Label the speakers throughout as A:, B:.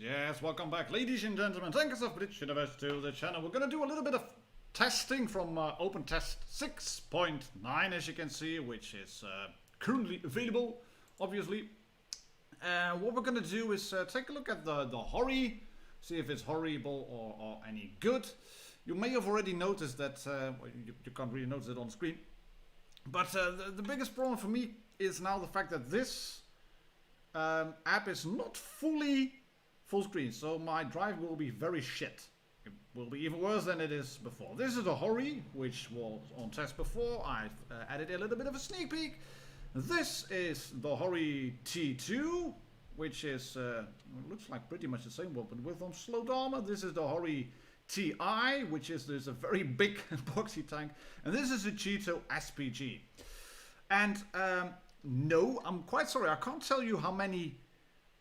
A: Yes, welcome back, ladies and gentlemen. Tankers of Blitz Universe to the channel. We're going to do a little bit of testing from Open Test 6.9, as you can see, which is currently available, obviously. What we're going to do is take a look at the Hori, see if it's horrible or any good. You may have already noticed that, well, you can't really notice it on screen, but the biggest problem for me is now the fact that this app is not fully full screen, so my drive will be very shit. It will be even worse than it is before. This is the Hori, which was on test before. I've added a little bit of a sneak peek. This is the Hori T.II, which is looks like pretty much the same weapon with slowed armor. This is the Hori T.I, which is a very big boxy tank, and this is the Chi-To SPG. And no, I'm quite sorry, I can't tell you how many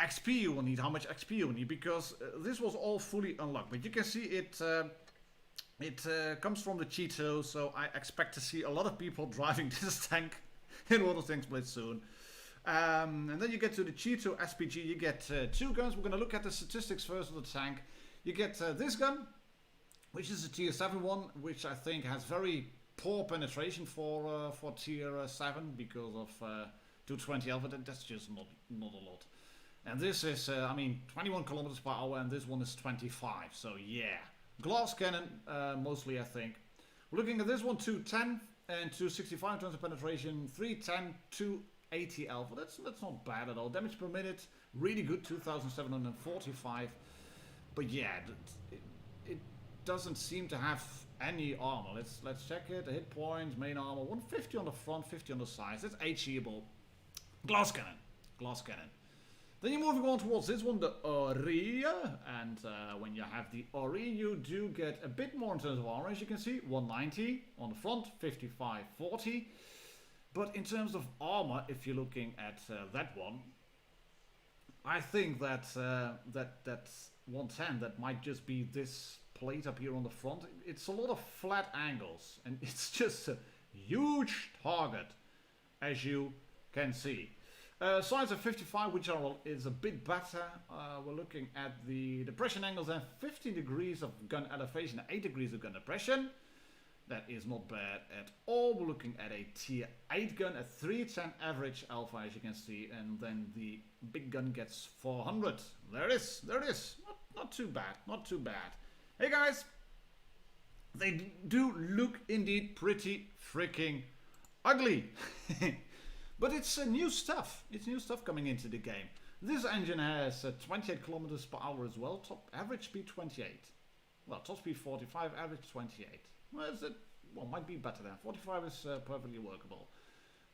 A: XP you will need, how much XP you will need, because this was all fully unlocked. But you can see it comes from the Chi-To, so I expect to see a lot of people driving this tank in World of Tanks Blitz soon. And then you get to the Chi-To SPG, you get two guns. We're going to look at the statistics first of the tank. You get this gun, which is a tier 7 one, which I think has very poor penetration for tier 7 because of 220 alpha. That's just not a lot. And this is, I mean, 21 kilometers per hour, and this one is 25. So yeah, glass cannon mostly, I think. We're looking at this one, 210 and 265 in terms of penetration, 310, 280 alpha. That's not bad at all. Damage per minute, really good, 2,745. But yeah, it doesn't seem to have any armor. Let's check it. Hit points, main armor, 150 on the front, 50 on the sides. That's HEable. Glass cannon, glass cannon. Then you're moving on towards this one, the Hori, and when you have the Hori, you do get a bit more in terms of armor, as you can see, 190 on the front, 55, 40. But in terms of armor, if you're looking at that one, I think that that 110, that might just be this plate up here on the front. It's a lot of flat angles, and it's just a huge target, as you can see. Sides of 55, which is a bit better. We're looking at the depression angles and 15 degrees of gun elevation, 8 degrees of gun depression. That is not bad at all. We're looking at a tier 8 gun, a 310 average alpha, as you can see, and then the big gun gets 400. There it is. Not too bad, not too bad. Hey guys, they do look indeed pretty freaking ugly. But it's new stuff. It's new stuff coming into the game. This engine has 28 kilometers per hour as well. Top average speed 28. Well, top speed 45, average 28. Well, might be better than 45 is perfectly workable.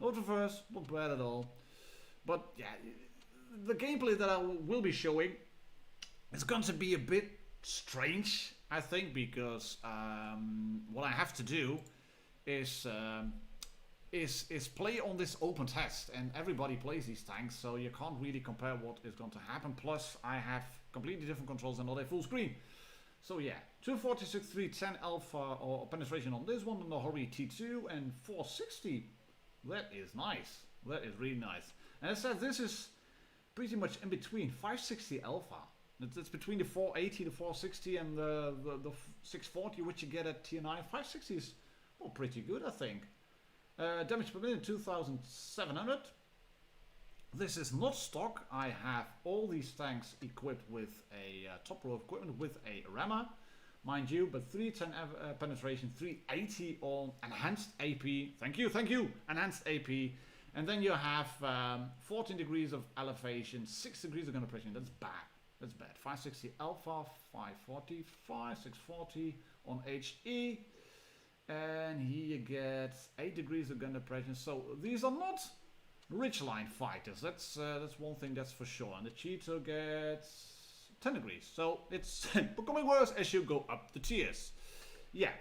A: No reverse, not bad at all. But yeah, the gameplay that I will be showing is going to be a bit strange, I think, because what I have to do is play on this open test, and everybody plays these tanks, so you can't really compare what is going to happen. Plus, I have completely different controls and not a full screen. So yeah, 246, 310 alpha or penetration on this one, on the Hori T.II, and 460. That is nice. That is really nice. And as I said, this is pretty much in between 560 alpha. It's between the 480, the 460, and the 640, which you get at tier 9. 560 is, well, pretty good, I think. Damage per minute 2,700. This is not stock. I have all these tanks equipped with a top row of equipment with a rammer, mind you, but 310 penetration, 380 on enhanced AP. Thank you, enhanced AP. And then you have 14 degrees of elevation, 6 degrees of gun depression. That's bad. That's bad. 560 alpha, 545, 640 on HE. And here you get 8 degrees of gun depression. So these are not ridgeline fighters. That's one thing that's for sure. And the Chi-To gets 10 degrees. So it's becoming worse as you go up the tiers. Yeah.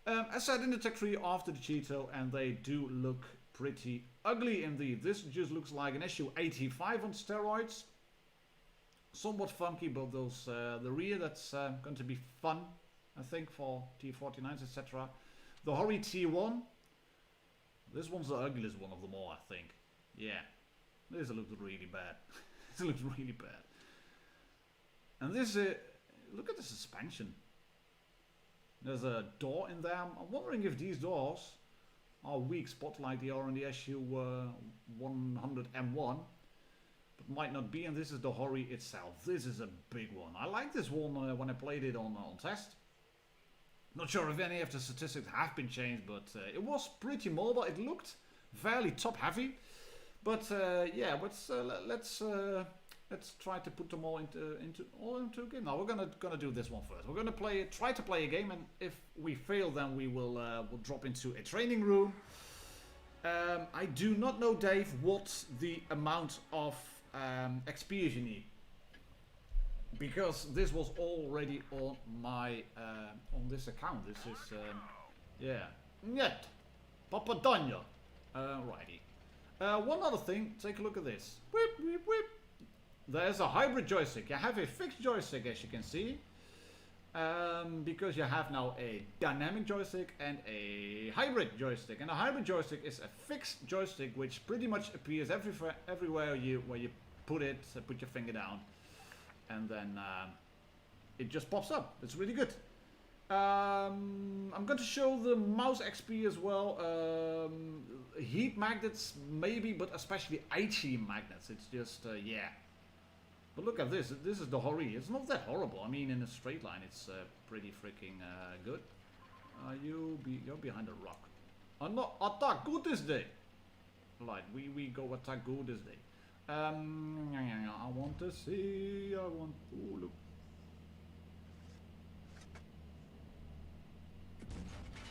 A: As said, in the tech tree after the Chi-To, and they do look pretty ugly indeed. This just looks like an SU-85 on steroids. Somewhat funky, but those the rear, that's going to be fun, I think, for T49s, etc. The Hori T1. This one's the ugliest one of them all, I think. Yeah. This looks really bad. This looks really bad. And this look at the suspension. There's a door in there. I'm wondering if these doors are weak spot like they are in the SU 100M1. But might not be, and this is the Hori itself. This is a big one. I like this one when I played it on test. Not sure if any of the statistics have been changed, but it was pretty mobile. It looked fairly top heavy. But yeah, let's try to put them all into a game. Now we're gonna do this one first. We're gonna try to play a game, and if we fail, then we will we'll drop into a training room. I do not know, Dave, what the amount of XP you need, because this was already on my on this account. This is yeah, Niet Papadanya. Righty. One other thing, take a look at this. Whip, whip, whip. There's a hybrid joystick. You have a fixed joystick, as you can see, because you have now a dynamic joystick and a hybrid joystick. And a hybrid joystick is a fixed joystick which pretty much appears everywhere where you put it, put your finger down, and then it just pops up. It's really good. I'm going to show the mouse XP as well. Heat magnets maybe, but especially IT magnets. It's just yeah. But look at this. This is the Hori. It's not that horrible. I mean, in a straight line, it's pretty freaking good. You're behind a rock. No, attack good this day. Right, we go attack good this day. I want to see. Ooh, look.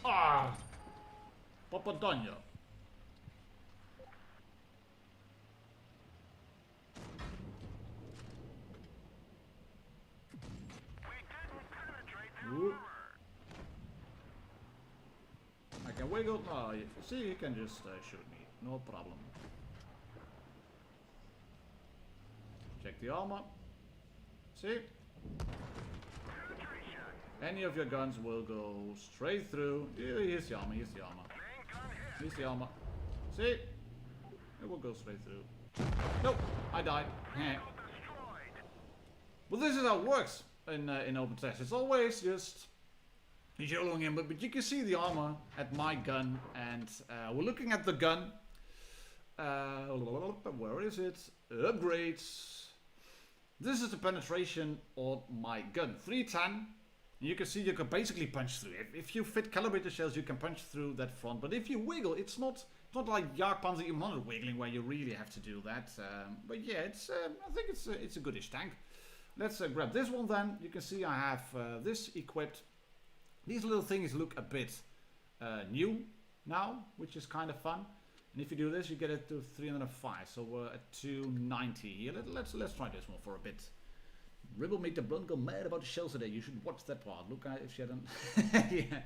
A: Ah, Papadanya. Ooh. I can wiggle. Oh, see, you can just shoot me. No problem. Check the armor. See? Any of your guns will go straight through. Here's the armor, here's the armor. Here's the armor. See? It will go straight through. Nope, I died. Well, this is how it works in open test. It's always just YOLOing in, but you can see the armor at my gun, and we're looking at the gun. Where is it? Upgrades. This is the penetration on my gun. 310. You can see you can basically punch through it. If you fit calibrator shells, you can punch through that front. But if you wiggle, it's not like Jagdpanzer E100 wiggling where you really have to do that. But yeah, it's I think it's a goodish tank. Let's grab this one then. You can see I have this equipped. These little things look a bit new now, which is kind of fun. And if you do this, you get it to 305. So we're at 290 here. Let's try this one for a bit. Ribble make the blunt go mad about the shells today. You should watch that part. Look at if she hadn't. Yeah.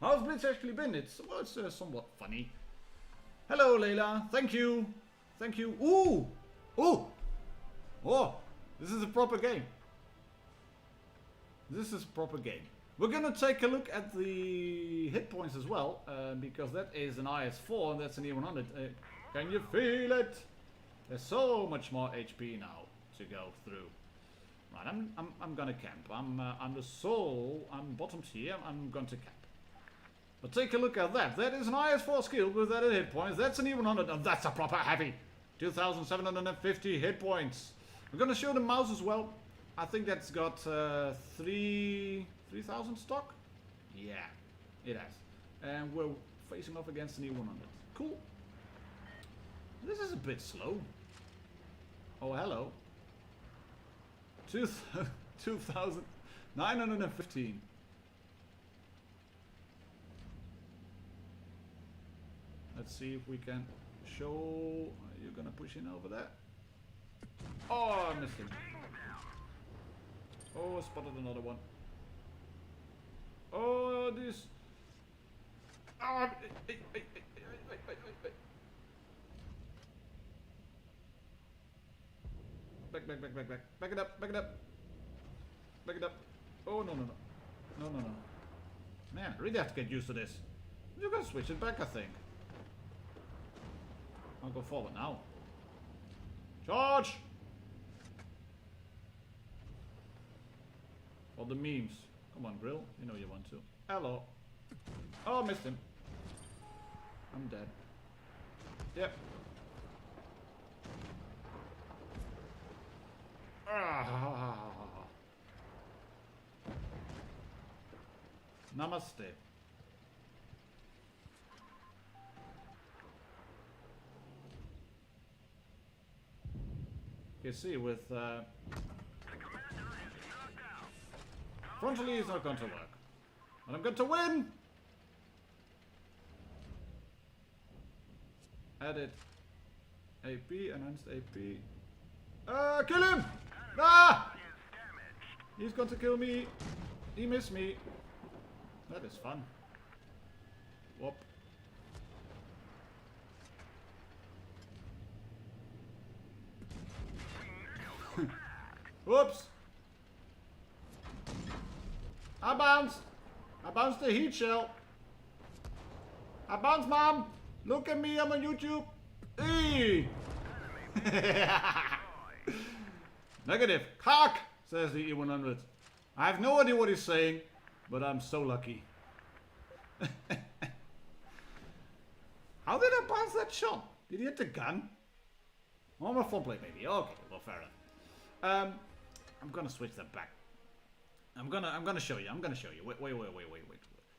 A: How's Blitz actually been? It's somewhat funny. Hello, Layla. Thank you. Thank you. Ooh. Ooh. Oh. This is a proper game. This is a proper game. We're gonna take a look at the hit points as well, because that is an IS-4 and that's an E100. Can you feel it? There's so much more HP now to go through. Right, I'm gonna camp. I'm the soul. I'm bottom tier. I'm going to camp. But take a look at that. That is an IS-4 skill with that hit points. That's an E100, and that's a proper heavy. 2,750 hit points. We're gonna show the mouse as well. I think that's got 3,000 stock. Yeah, it has. And we're facing off against an E100. Cool. This is a bit slow. Oh, hello. 2,915. Let's see if we can show. You're gonna push in over there. Oh, I missed him. Oh, I spotted another one. Oh, this. Oh, Back it up, back it up. Back it up. Oh, no. No. Man, I really have to get used to this. You can switch it back, I think. I'll go forward now. Charge! the memes. Come on, Grill. You know you want to. Hello. Oh, missed him. I'm dead. Yep. Namaste. You see, with frontally is not going to work. And I'm going to win! Edit AP, enhanced AP. Kill him! Ah! He's going to kill me. He missed me. That is fun. Whoop. Whoops! I bounced! I bounced the heat shell. I bounced, Mom! Look at me, I'm on YouTube! Eee! Negative. Cock! Says the E100. I have no idea what he's saying, but I'm so lucky. How did I bounce that shot? Did he hit the gun? Oh, my front plate, maybe. Okay, well, fair enough. I'm gonna switch that back. I'm gonna show you. Wait.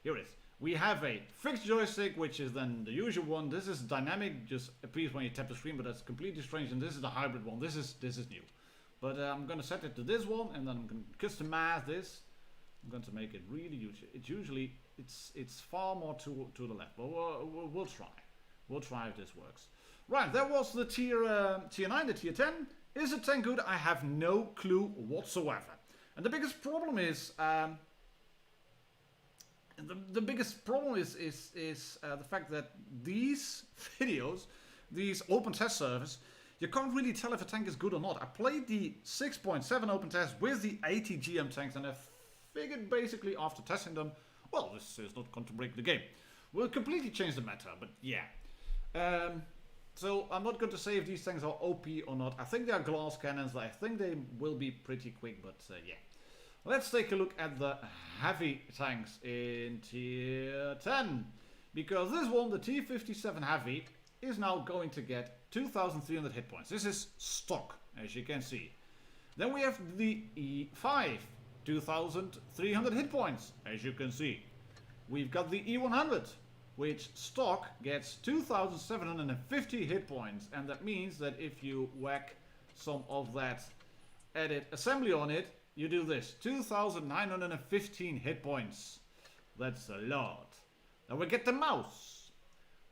A: Here it is. We have a fixed joystick, which is then the usual one. This is dynamic, just appears when you tap the screen, but that's completely strange. And this is the hybrid one. This is new. But I'm gonna set it to this one, and then I'm gonna customize this. I'm going to make it really huge. It's far more to the left, but we'll try. We'll try if this works. Right, that was the tier 9, the tier 10. Is the tank good? I have no clue whatsoever. And the biggest problem is the biggest problem is the fact that these videos, these open test servers, you can't really tell if a tank is good or not. I played the 6.7 open test with the 80 GM tanks, and I figured basically after testing them, well, this is not going to break the game. We'll completely change the meta, but yeah. So I'm not going to say if these tanks are OP or not. I think they are glass cannons. I think they will be pretty quick, but yeah. Let's take a look at the heavy tanks in tier 10. Because this one, the T57 heavy, is now going to get 2,300 hit points. This is stock, as you can see. Then we have the E5, 2,300 hit points, as you can see. We've got the E100, which stock gets 2,750 hit points. And that means that if you whack some of that edit assembly on it, you do this, 2,915 hit points. That's a lot. Now we get the mouse.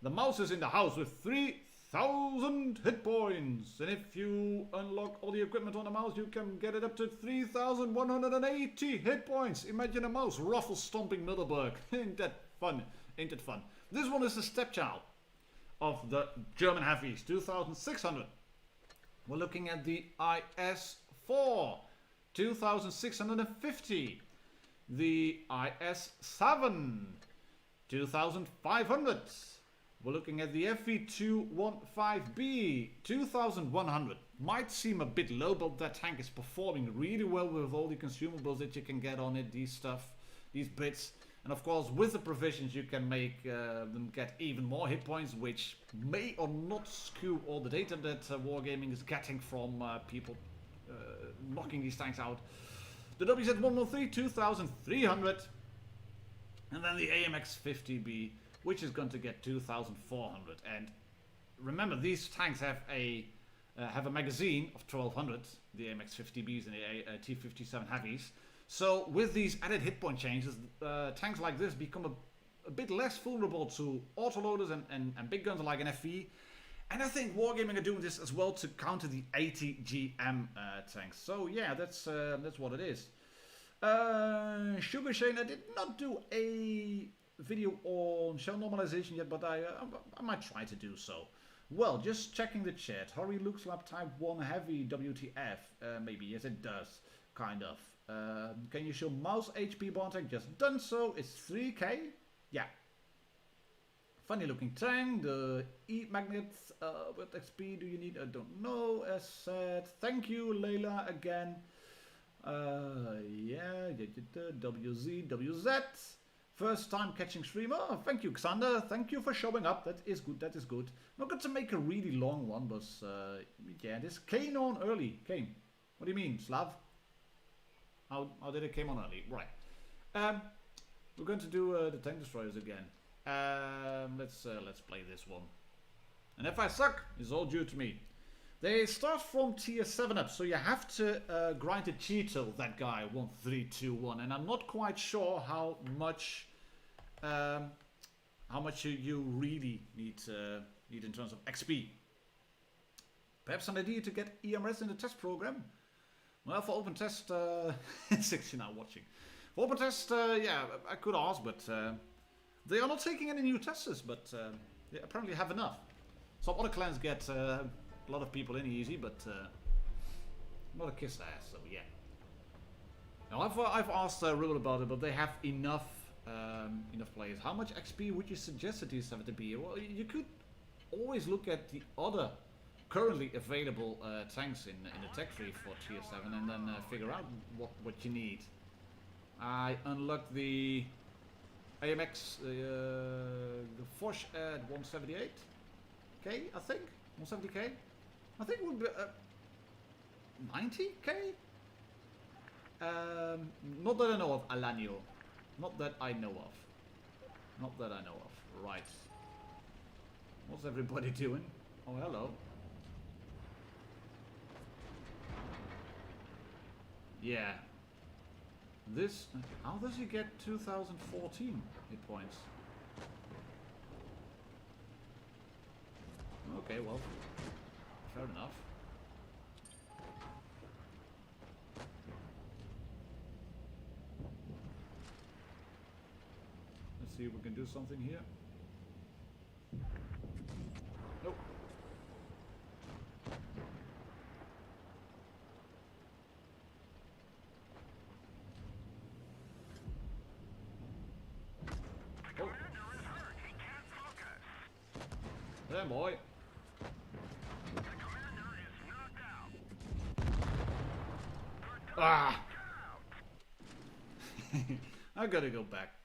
A: The mouse is in the house with 3,000 hit points. And if you unlock all the equipment on the mouse, you can get it up to 3,180 hit points. Imagine a mouse ruffle stomping Middleburg. Ain't that fun? Ain't it fun? This one is the stepchild of the German heavies, 2,600. We're looking at the IS-4, 2,650. The IS-7, 2,500. We're looking at the FV215B, 2,100. Might seem a bit low, but that tank is performing really well with all the consumables that you can get on it, these bits. And of course, with the provisions, you can make them get even more hit points, which may or not skew all the data that Wargaming is getting from people knocking these tanks out. The WZ113, 2,300. And then the AMX-50B, which is going to get 2,400. And remember, these tanks have a magazine of 1,200, the AMX-50Bs and the T-57 heavies. So with these added hit point changes, tanks like this become a bit less vulnerable to autoloaders and big guns like an FV. And I think Wargaming are doing this as well to counter the 80 GM tanks. So yeah, that's what it is. Sugar Shane, I did not do a video on shell normalization yet, but I might try to do so. Well, just checking the chat. Hori looks like type 1 heavy WTF. Maybe, yes it does. Kind of. Can you show mouse HP Bartek? Just done so. It's 3K. Yeah. Funny looking tank. The E-magnets. What XP do you need? I don't know. As said. Thank you, Layla, again. Yeah, WZ, WZ. First time catching streamer. Thank you, Xander. Thank you for showing up. That is good. That is good. Not going to make a really long one, but yeah, this came on early. Came. What do you mean, Slav? How did it came on early? Right. We're going to do the tank destroyers again. Let's play this one. And if I suck, it's all due to me. They start from tier 7 up, so you have to grind the Chi-To, that guy, 1321, and I'm not quite sure how much you really need in terms of XP. Perhaps an idea to get EMRS in the test program. Well, for open test, 60 now watching. For open test, yeah, I could ask, but they are not taking any new testers, but they apparently have enough. Some other clans get a lot of people in easy, but not a kiss ass, so yeah. Now I've asked Rule about it, but they have enough players. How much XP would you suggest that these have to be? Well, you could always look at the other currently available tanks in the tech tree for tier 7 and then figure out what you need. I unlocked the AMX, the Foch at 178k, I think. 170k? I think it would be 90k? Not that I know of, Alanio. Not that I know of. Not that I know of. Right. What's everybody doing? Oh, hello. Yeah. This... How does he get 2014 hit points? Okay, well... Fair enough. Let's see if we can do something here. Nope. Oh. There, boy. Ah! I gotta go back.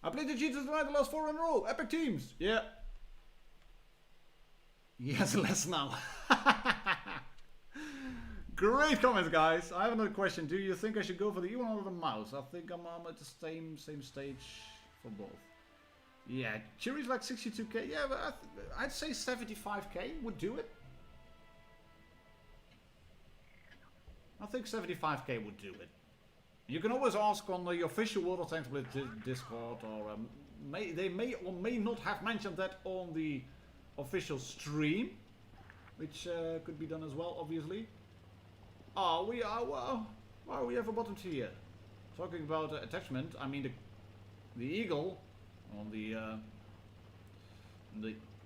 A: I played the Chi-To tonight, the last 4 in a row. Epic teams. Yeah. Yes, less now. Great comments, guys. I have another question. Do you think I should go for the E1 or the mouse? I think I'm at the same stage for both. Yeah, Chiri's like 62k. Yeah, but I'd say 75k would do it. I think 75k would do it. You can always ask on the official World of Tanks Blitz Discord, or they may or may not have mentioned that on the official stream, which could be done as well, obviously. Oh, we are, well, why are we have a bottom tier? Talking about attachment, I mean the Eagle on the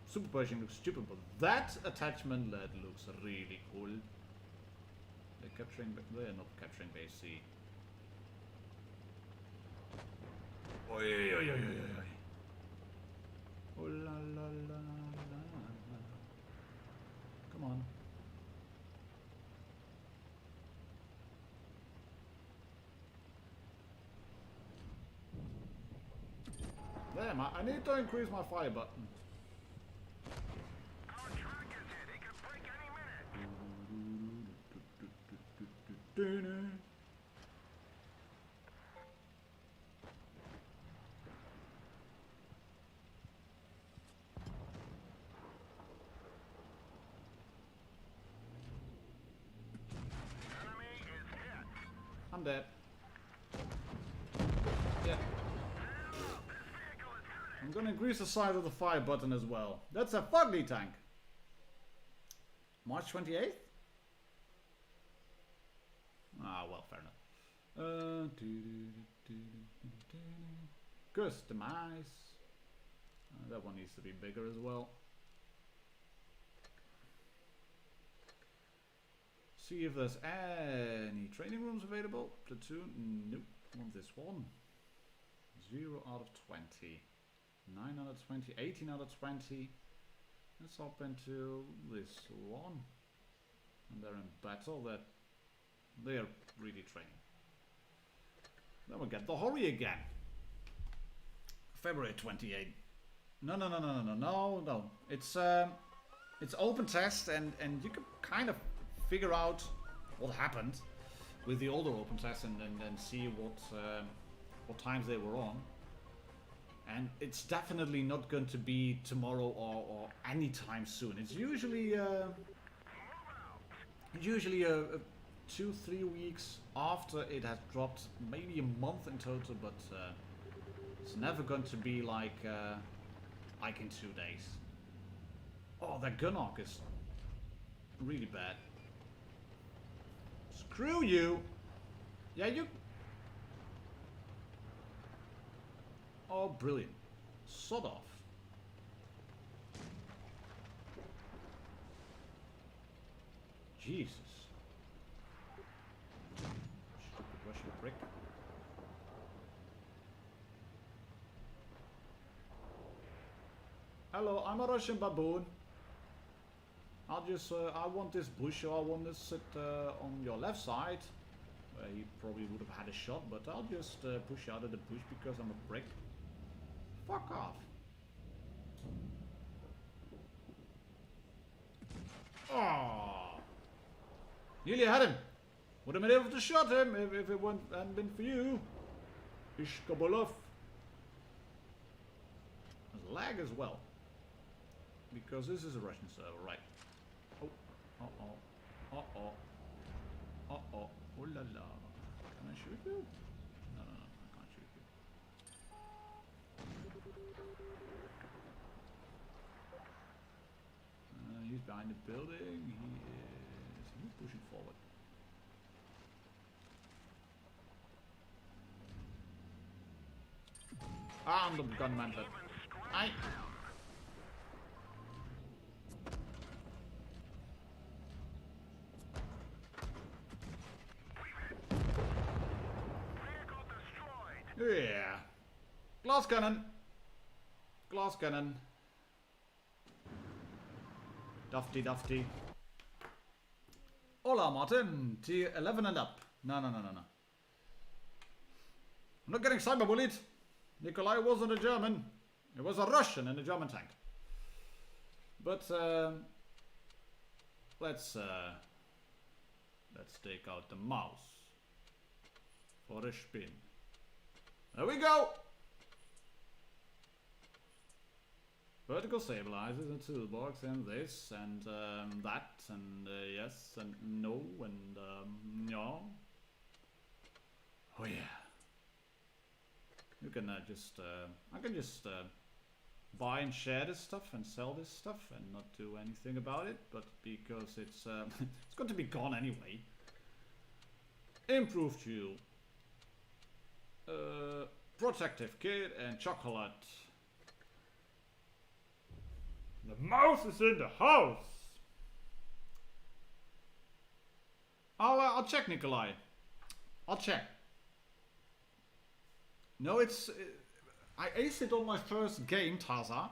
A: Super Pershing looks stupid, but that attachment that looks really cool. They're not capturing base C. Oi, oi, oi, oi, oi, oi. Oh la la la la. Come on. Damn, I need to increase my fire button.
B: Our truck is hit. It could break any minute. Enemy is hit.
A: I'm dead. Yeah. I'm gonna increase the size of the fire button as well. That's a fugly tank. March 28th? Ah, well, fair enough. Customize. That one needs to be bigger as well. See if there's any training rooms available. Platoon, nope. Want this one. 0 out of 20. 9 out of 20. 18 out of 20. Let's hop into this one. And they're in battle. That They are really training. Then we get the Hori again. February 28th. No. It's open test, and you can kind of figure out what happened with the older open tests, and see what times they were on. And it's definitely not going to be tomorrow or anytime soon. It's usually 2-3 weeks after it has dropped, maybe a month in total, but it's never going to be like in 2 days. Oh, that Gunnock is really bad. Screw you! Yeah, you... Oh, brilliant. Sod off. Jesus. Stupid Russian prick. Hello, I'm a Russian baboon. I want this bush, or I want to sit on your left side. Where he probably would have had a shot, but I'll just push out of the bush because I'm a prick. Fuck off. Oh. Nearly had him. Would have been able to shot him if it hadn't been for you. Ishkabolov. There's lag as well. Because this is a Russian server, right? Oh. Uh-oh. Uh-oh. Uh-oh. Oh la la. Can I shoot you? No, I can't shoot you. He's behind the building. He's pushing forward. I'm the gunman. I. Yeah. Glass cannon. Glass cannon. Dufty. Hola, Martin. T11 and up. No. I'm not getting cyberbullied. Nikolai wasn't a German. It was a Russian in a German tank. But let's take out the mouse for a spin. There we go. Vertical stabilizers and toolbox and this and that and yes and no and yeah. Oh yeah. You can just I can just buy and share this stuff and sell this stuff and not do anything about it, but because it's it's going to be gone anyway. Improved fuel, protective kit and chocolate. The mouse is in the house. I'll check, Nikolai. I'll check. No, it's I aced it on my first game, Taza.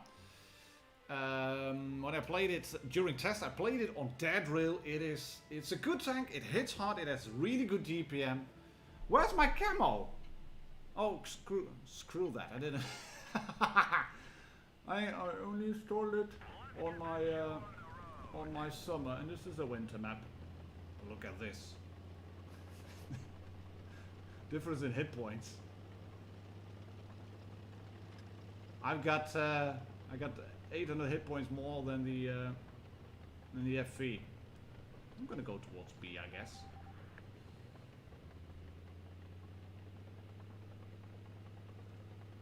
A: When I played it during test, I played it on dead rail. It's a good tank. It hits hard. It has really good DPM. Where's my camo? Oh, screw that. I didn't. I only installed it on my summer, and this is a winter map. Look at this. Difference in hit points. I got 800 hit points more than the FV. I'm gonna go towards B, I guess.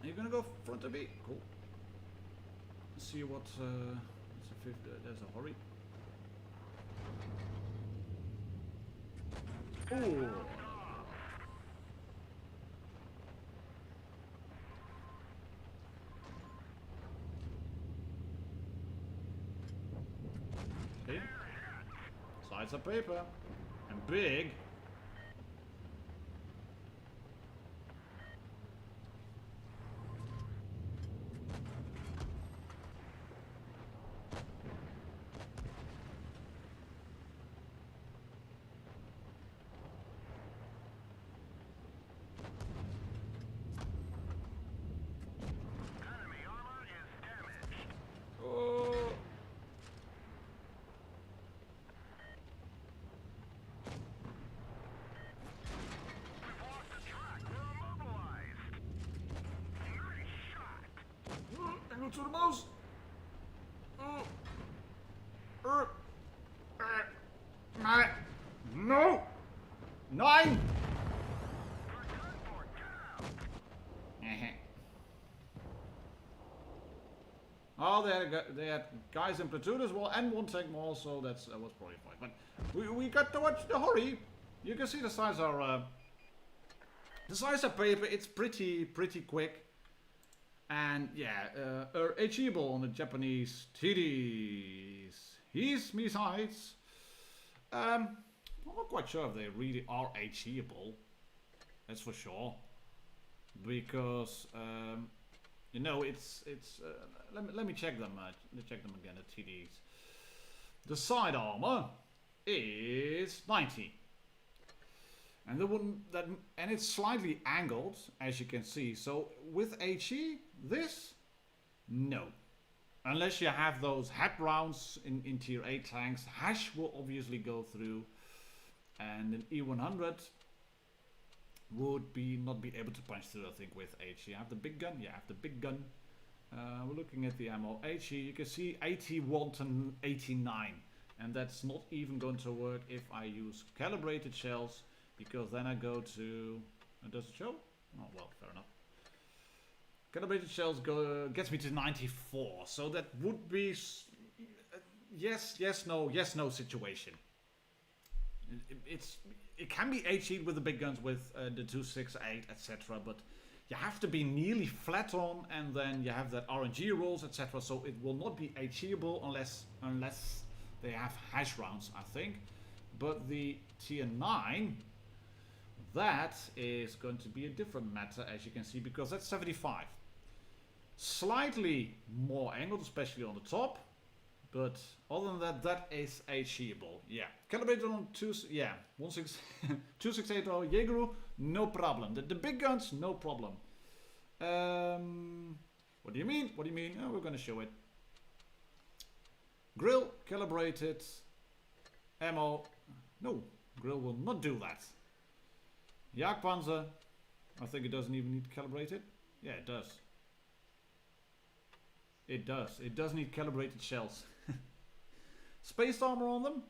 A: Are you gonna go front of B? Cool. Let's see what. It's a fifth, there's a Hori. Ooh. See? Sides of paper and big. to the mouse. No. 9. Oh, they had guys in platoon as well, and one tank more, so that was probably fine. But we got to watch the Hori. You can see the size are paper. It's pretty quick, and yeah, achievable on the Japanese TDs. He's missiles. I'm not quite sure if they really are achievable. That's for sure, because you know, let me check them. Check them again. The TDs. The side armor is 90, and the one and it's slightly angled, as you can see. So with HE, this no, unless you have those head rounds in tier 8 tanks. Hash will obviously go through, and an E100 would not be able to punch through, I think, with HE. I have the big gun. Yeah, I have the big gun. We're looking at the ammo. HE, you can see 81 and 89. And that's not even going to work if I use calibrated shells, because then I go to... does it show? Oh, well, fair enough. Calibrated shells gets me to 94. So that would be... yes, no situation. It can be HE'd with the big guns, with the 268, etc. But you have to be nearly flat on, and then you have that RNG rolls, etc. So it will not be HE'able unless they have hash rounds, I think. But the tier 9, that is going to be a different matter, as you can see, because that's 75. Slightly more angled, especially on the top. But other than that, that is HE'able. Yeah. Calibrated on 268 or Jaegeru, no problem. The big guns, no problem. What do you mean? What do you mean? Oh, we're going to show it. Grill, calibrated, ammo. No, grill will not do that. Jagdpanzer, I think it doesn't even need calibrated. Yeah, it does. It does. It does need calibrated shells. Space armor on them.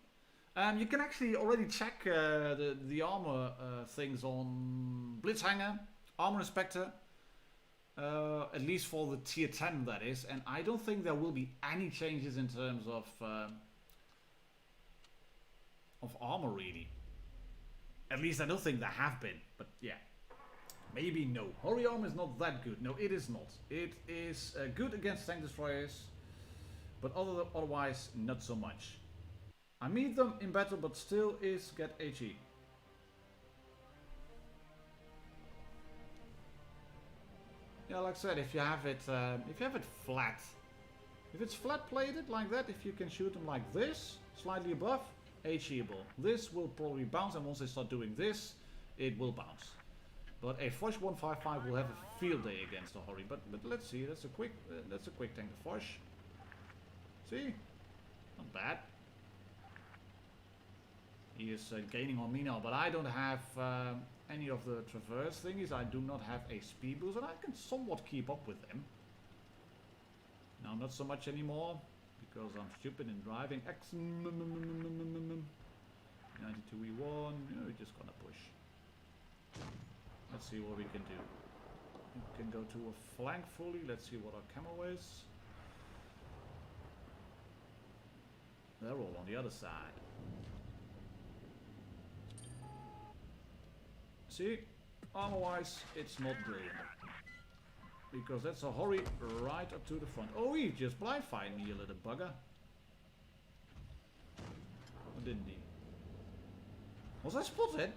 A: You can actually already check the armor things on Blitzhanger, Armor Inspector. At least for the tier 10, that is. And I don't think there will be any changes in terms of armor, really. At least I don't think there have been. But yeah. Maybe no. Hori armor is not that good. No, it is not. It is good against tank destroyers, but otherwise not so much. I meet them in battle, but still is get HE. Yeah, like I said, if you have it flat, if it's flat plated like that, if you can shoot them like this, slightly above, HEable. This will probably bounce, and once they start doing this, it will bounce. But a Foch 155 will have a field day against the Hori. But let's see. That's a quick tank. The Foch. See, not bad. He is gaining on me now, but I don't have any of the traverse thingies. I do not have a speed boost, and I can somewhat keep up with them. Now, not so much anymore because I'm stupid in driving. 92E1. We're just gonna push. Let's see what we can do. We can go to a flank fully. Let's see what our camo is. They're all on the other side. See, armor-wise, it's not brilliant. Because that's a Hori right up to the front. Oh, he just blind fired me, you little bugger. Or didn't he? Was I spotted?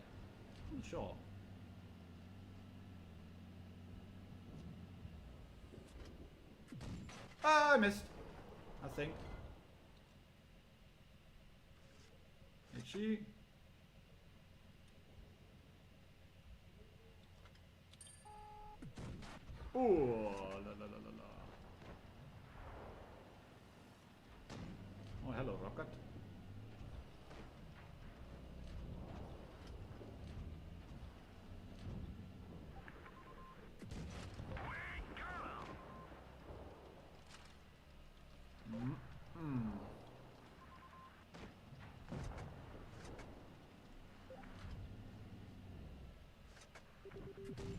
A: I'm not sure. Ah, I missed. I think. HE. Oh, la la la la la. Oh, hello, rocket.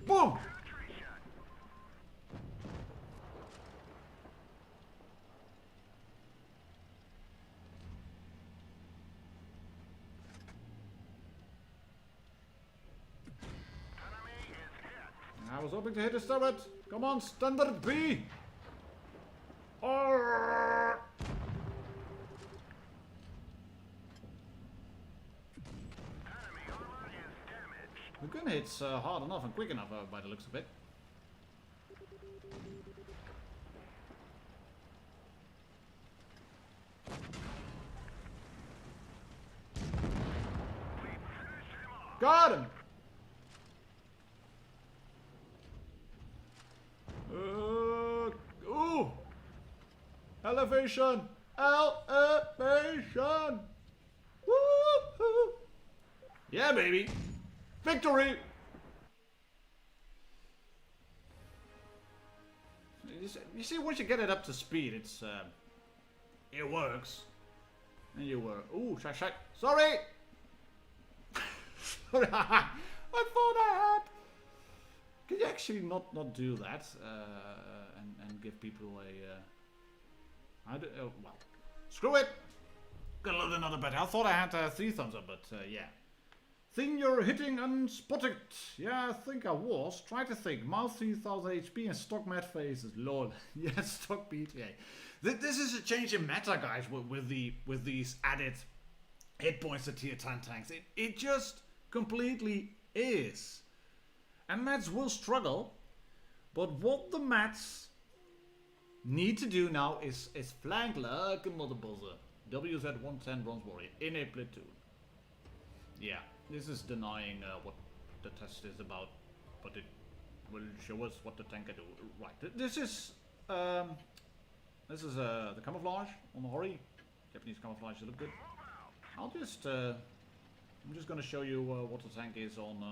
A: Boom! I was hoping to hit his turret. Come on, standard B. Oh. The gun hits hard enough and quick enough by the looks of it. Got him! Ooh! Elevation! Elevation! Woo-hoo! Yeah, baby! Victory! You see, once you get it up to speed, it's it works. And you were shy. Sorry. Sorry, I thought I had. Can you actually not do that and give people a? Well, screw it. Gonna load another bet. I thought I had 3 thumbs up, but yeah. Thing you're hitting unspotted. Yeah, I think I was. Try to think. Mouth 3000 HP and stock mat faces. Lord. Yes, stock BTA. This is a change in meta, guys, with these added hit points to tier 10 tanks. It just completely is. And mats will struggle. But what the mats need to do now is flank like a mother buzzer. WZ-110 Bronze Warrior in a platoon. Yeah. This is denying what the test is about, but it will show us what the tank can do. Right, this is the camouflage on the Hori. Japanese camouflage look good. I'm just going to show you what the tank is on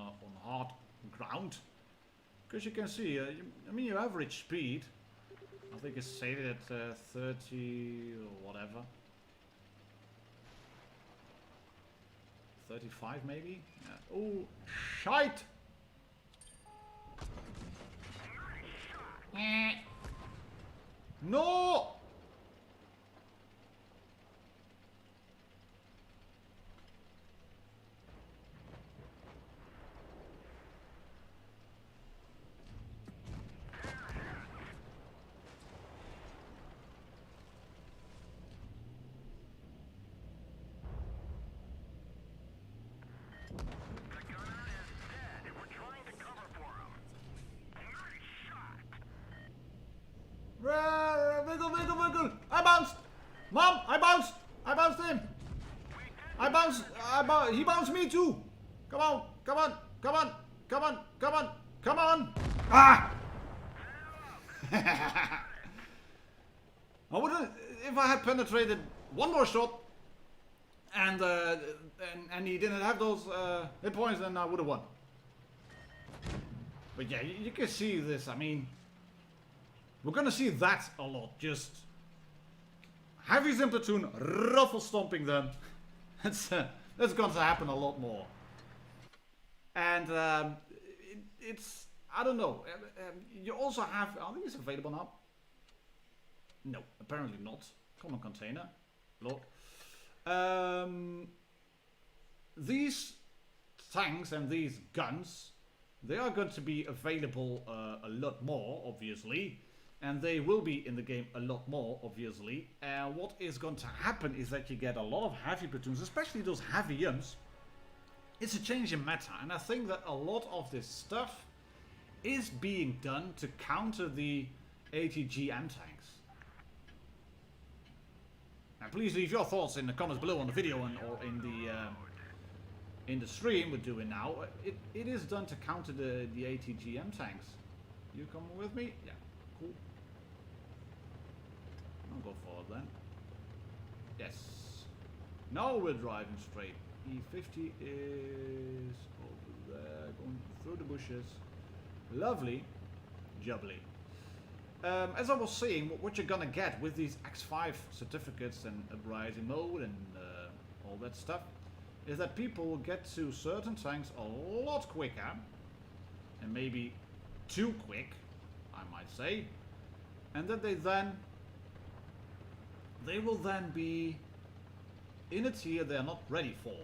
A: hard ground, because you can see. I mean, your average speed, I think it's stated at 30 or whatever. 35 maybe? Yeah. Oh, shite! No! Wiggle! I bounced! Mom, I bounced! I bounced him! He bounced me too! Come on! Ah! I wouldn't, if I had penetrated one more shot and he didn't have those hit points, then I would have won. But yeah, you can see this. I mean, we're gonna see that a lot. Just heavies in platoon, ruffle stomping them. That's going to happen a lot more. And it's, I don't know. You also have, are these available now? No, apparently not. Common container. Look. These tanks and these guns, they are going to be available a lot more, obviously. And they will be in the game a lot more, obviously. And what is going to happen is that you get a lot of heavy platoons, especially those heavy yums. It's a change in meta, and I think that a lot of this stuff is being done to counter the ATGM tanks. Now, please leave your thoughts in the comments below on the video and or in the stream we're doing now. It is done to counter the ATGM tanks. You coming with me? Yeah, cool. I'll go forward then. Yes. Now we're driving straight. E50 is over there, going through the bushes. Lovely. Jubbly. As I was saying, what you're gonna get with these X5 certificates and uprising mode and all that stuff is that people will get to certain tanks a lot quicker and maybe too quick, I might say, and that they will then be in a tier they are not ready for.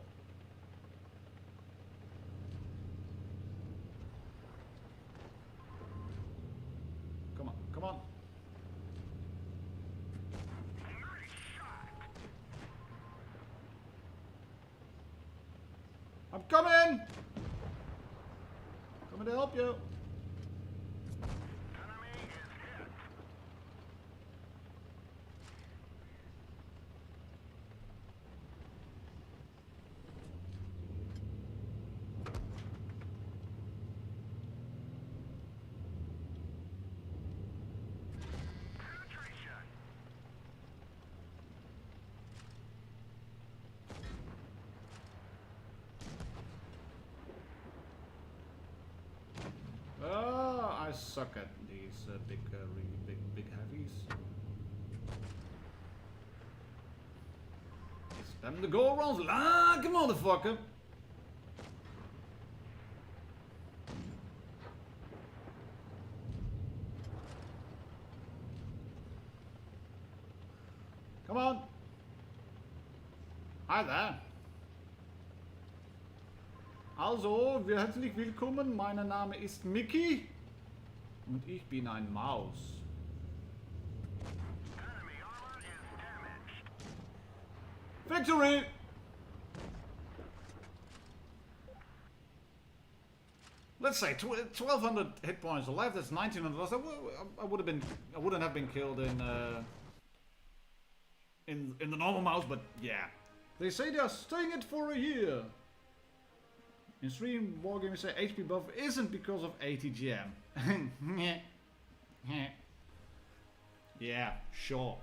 A: Come on, come on. I'm coming! Coming to help you.
B: Enemy is hit. Penetration.
A: I suck at these really big heavies. Spam the go rounds like a motherfucker. Come on. Hi there. Also, herzlich willkommen. Mein Name ist Mickey und ich bin ein Maus.
B: Enemy armor is damaged.
A: Victory! Let's say 1200 hit points alive. That's 1900 lost. I wouldn't have been killed in the normal mouse, but yeah. They say they are staying it for a year. In stream, Wargaming say HP buff isn't because of ATGM. Yeah, sure.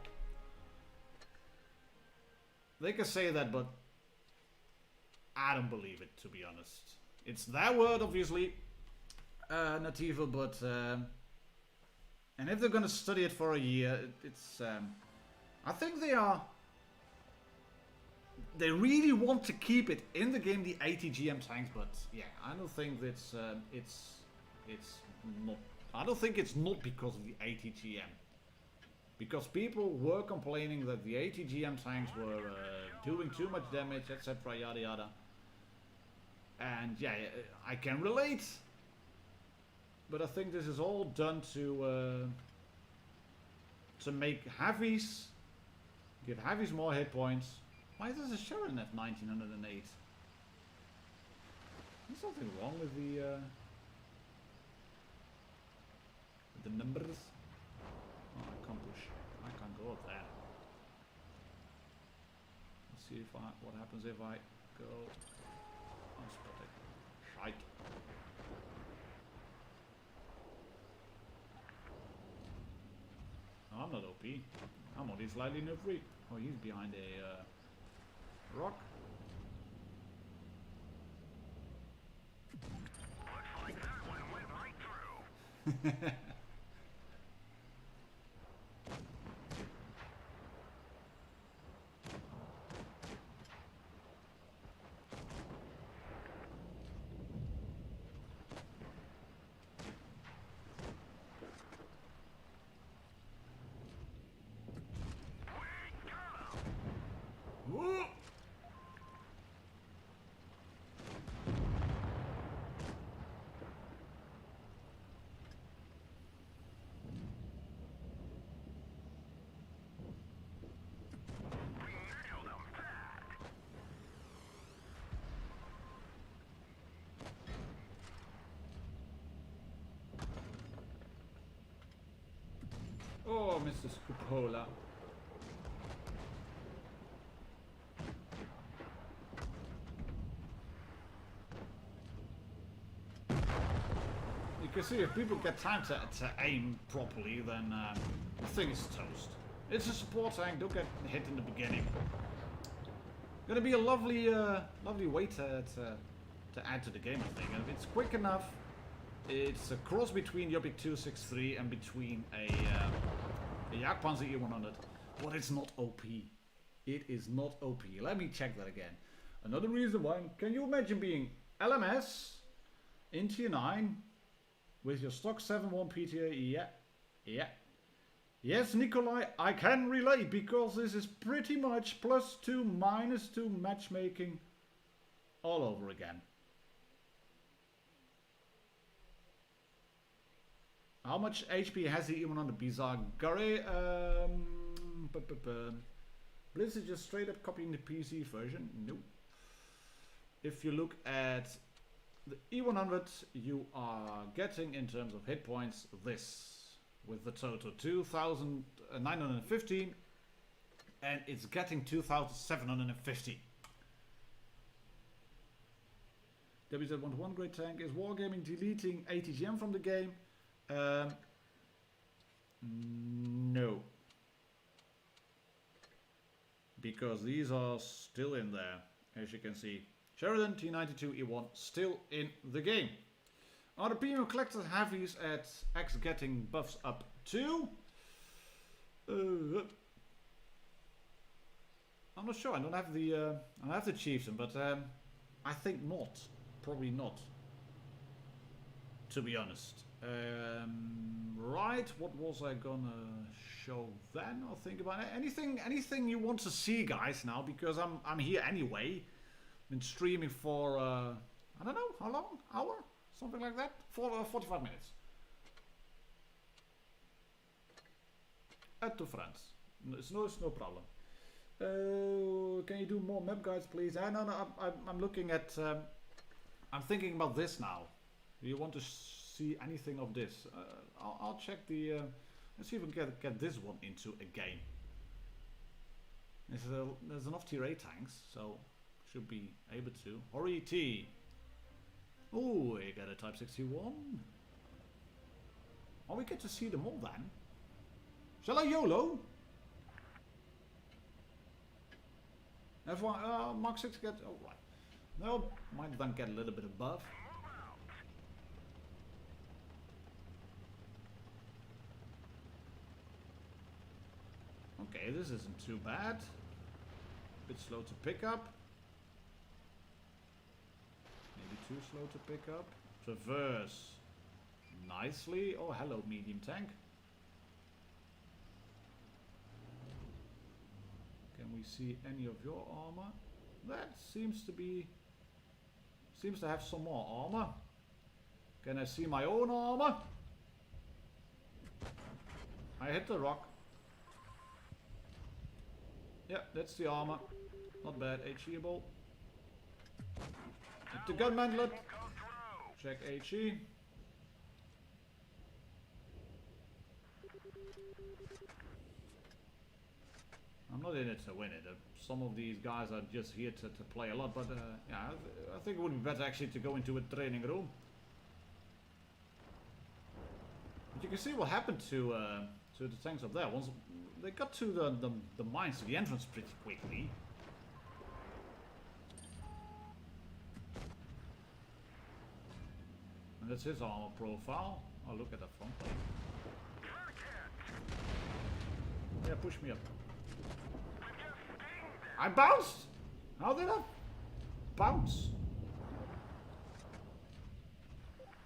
A: They can say that, but I don't believe it, to be honest. It's their word, obviously, not evil, but and if they're gonna study it for a year, it's I think they really want to keep it in the game, the ATGM tanks, but yeah, I don't think it's not. I don't think it's not because of the ATGM, because people were complaining that the ATGM tanks were doing too much damage, etc. Yada yada. And yeah, I can relate, but I think this is all done to make heavies, give heavies more hit points. Why does it show in at 1908? There's something wrong with the numbers. Oh, I can't push. I can't go up there. Let's see if what happens if I go. I'm spotted. Shite. No, I'm not OP. I'm only slightly no free. Oh, he's behind a rock.
B: Looks like that one went right through.
A: Whoa!
B: Nailed him bad.
A: Oh, Mr. Scupola. You can see if people get time to aim properly, then the thing is toast. It's a support tank, don't get hit in the beginning. Gonna be a lovely way to add to the game, I think. And if it's quick enough, it's a cross between the Jobbik 263 and between a Jagdpanzer E100, but it's not OP. It is not OP. Let me check that again. Another reason why. Can you imagine being LMS in T.II With your stock 7-1 PTA, yeah. Yeah. Yes, Nikolai, I can relate because this is pretty much +2, -2 matchmaking all over again. How much HP has he even on the Bizarre Gary? Blitz is just straight up copying the PC version. Nope. If you look at the E100, you are getting, in terms of hit points, this. With the total 2,915. And it's getting 2,750. WZ121 great tank. Is Wargaming deleting ATGM from the game? No. Because these are still in there, as you can see. Sheridan T92 E1 still in the game. Are the premium collector heavies at X getting buffs up too? I'm not sure. I don't have the chieftain, but I think not. Probably not. To be honest. Right. What was I gonna show then? Or think about it? Anything you want to see, guys? Now, because I'm here anyway. Been streaming for I don't know how long, hour, something like that, for 45 minutes. Add to friends. It's no problem. Can you do more map guides, please? No, I'm looking at. I'm thinking about this now. Do you want to see anything of this? I'll check the. Let's see if we can get this one into a game. There's enough T.II tanks, so should be able to. Hori T.I. Oh, we got a Type 61. Oh, we get to see them all then. Shall I YOLO? F1, Mark 6 get. Oh, right. No, might then get a little bit above. Okay, this isn't too bad. Bit slow to pick up. Maybe too slow to pick up. Traverse nicely. Oh, hello, medium tank. Can we see any of your armor? That seems to have some more armor. Can I see my own armor? I hit the rock. Yeah, that's the armor. Not bad. HEable. Hit the gun mantlet. Check HE. I'm not in it to win it. Some of these guys are just here to play a lot, but yeah, I think it would be better actually to go into a training room. But you can see what happened to the tanks up there. Once they got to the mines, to the entrance pretty quickly. And that's his armor profile. Oh, look at that front plate. Yeah, push me up. I bounced! How did I bounce?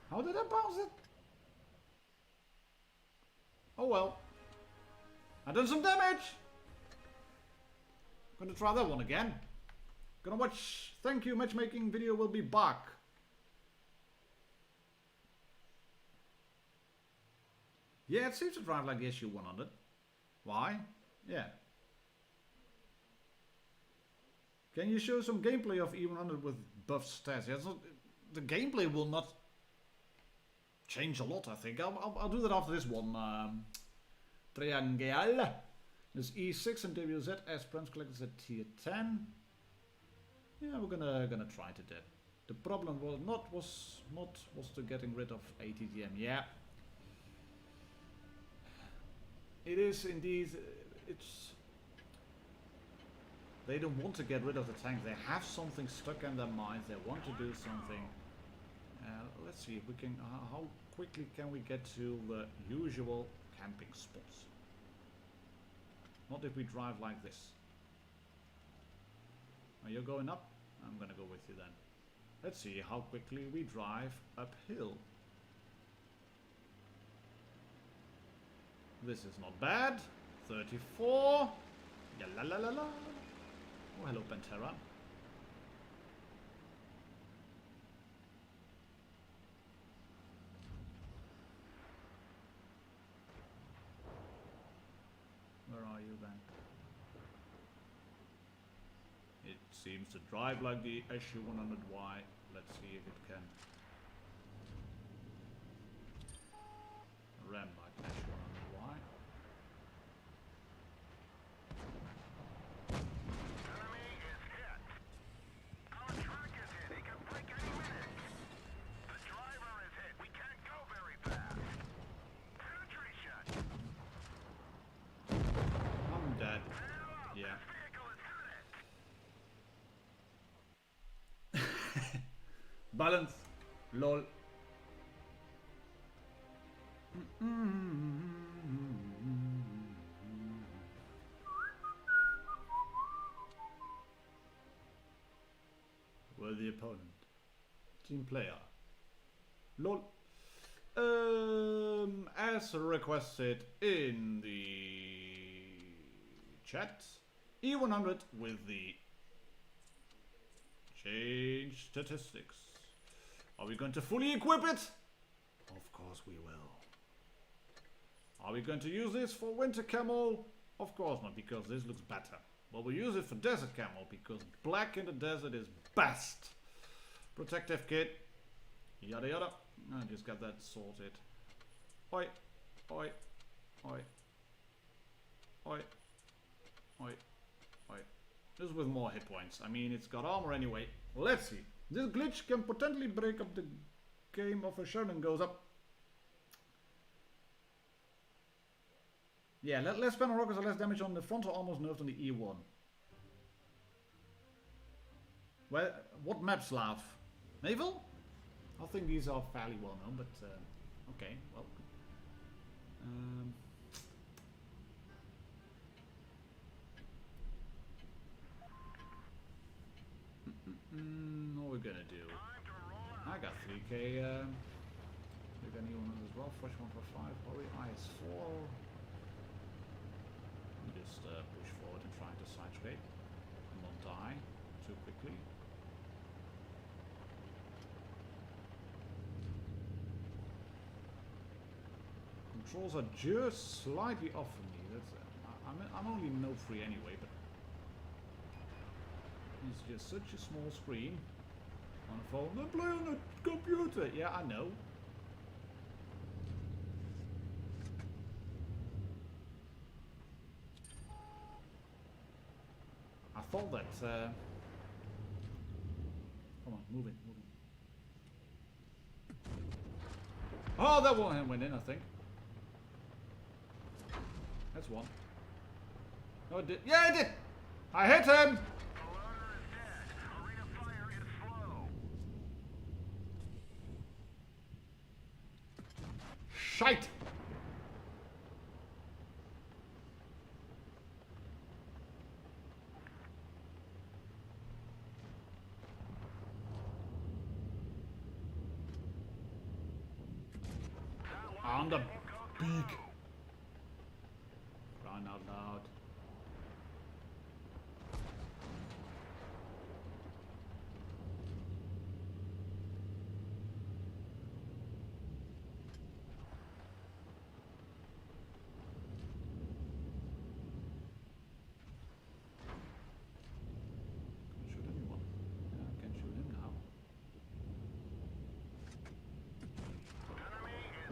A: How did I bounce it? Oh well. I done some damage! Gonna try that one again. Gonna watch. Thank you, matchmaking video will be back. Yeah, it seems to drive like the SU-100. Why? Yeah. Can you show some gameplay of E100 with buff stats? Yeah, the gameplay will not change a lot, I think. I'll do that after this one. Triangle. There's E6 and WZ as Prince collectors at tier 10. Yeah, we're gonna try to do that. The problem was to getting rid of ATGM. Yeah. It is indeed. They don't want to get rid of the tank. They have something stuck in their minds. They want to do something. Let's see if we can. How quickly can we get to the usual camping spots? Not if we drive like this. Are you going up? I'm gonna go with you then. Let's see how quickly we drive uphill. This is not bad. 34. Yeah, la la la la. Oh, hello, Pantera. Where are you then? It seems to drive like the SU-100Y. Let's see if it can ram like an SU-100Y.
B: Enemy is hit. Our truck is hit. He can break any minute. The driver is hit. We can't go very fast. Penetration.
A: I'm dead. Yeah.
B: This vehicle is hit.
A: Balance. Lol. Well, the opponent. Team player. Lol. As requested in the chat, E100 with the change statistics. Are we going to fully equip it? Of course we will. Are we going to use this for winter camo? Of course not, because this looks better. But we use it for desert camo, because black in the desert is best. Protective kit. Yada yada. I just got that sorted. Oi. Oi. Oi. Oi. Oi. Oi. This is with more hit points. I mean, it's got armor anyway. Let's see. This glitch can potentially break up the game if a Sherman goes up. Yeah, less spam on rockets or less damage on the frontal armor's nerfed on the E1. Well, what maps laugh? Naval? I think these are fairly well known, but okay, well. What we're gonna do? I got 3k. We got anyone as well. Fresh 145. Hori IS4. Just push forward and try to side scrape. And not die too quickly. Controls are just slightly off for me. That's I'm only no free anyway, but it's just such a small screen on a phone. Then play on the computer. Yeah, I know. I thought that. Come on, move it, move it. Oh, that one went in, I think. That's one. No, it did. Yeah, it did. I hit him.
B: The loader is dead. Arena fire is slow.
A: Shite. On the beak. Run out loud. Can't shoot anyone. Yeah, I can shoot him now.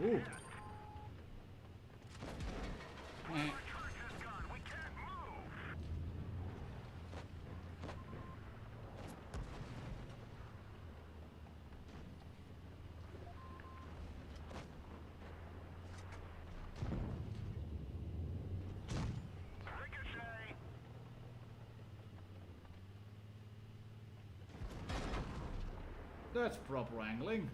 A: Ooh. That's proper angling.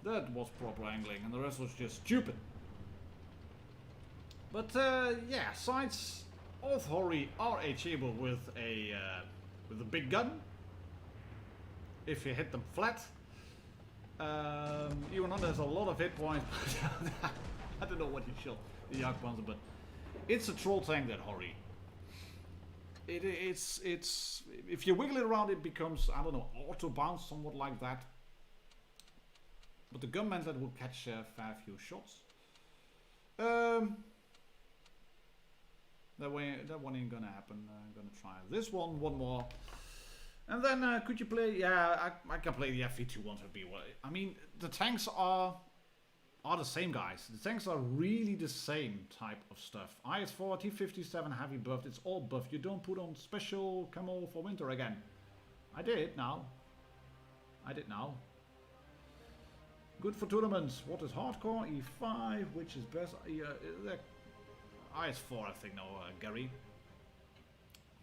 A: That was proper angling, and the rest was just stupid. But yeah, sights of Hori are achievable with a big gun. If you hit them flat. Even though there's a lot of hit points, I don't know what you shot the Jagdpanzer, but it's a troll tank, that Hori. It's if you wiggle it around, it becomes, I don't know, auto bounce, somewhat like that. But the gun mantlet will catch a fair few shots. That one ain't gonna happen. I'm gonna try this one more. And then could you play? Yeah, I can play the FV2-1B. I mean, the tanks are the same, guys. The tanks are really the same type of stuff. IS-4, T-57 heavy buffed. It's all buffed. You don't put on special camo for winter again. I did now. Good for tournaments. What is hardcore? E5. Which is best? IS-4, I think. No, Gary.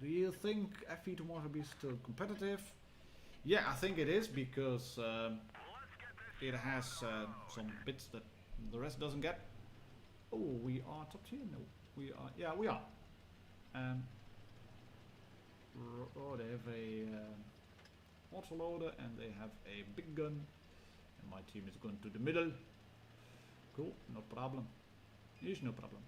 A: Do you think FV2-1B is still competitive? Yeah, I think it is, because it has some bits that the rest doesn't get. Oh, we are top tier? No, we are. Yeah, we are. Oh, they have a autoloader and they have a big gun. And my team is going to the middle. Cool, no problem. Is no problem.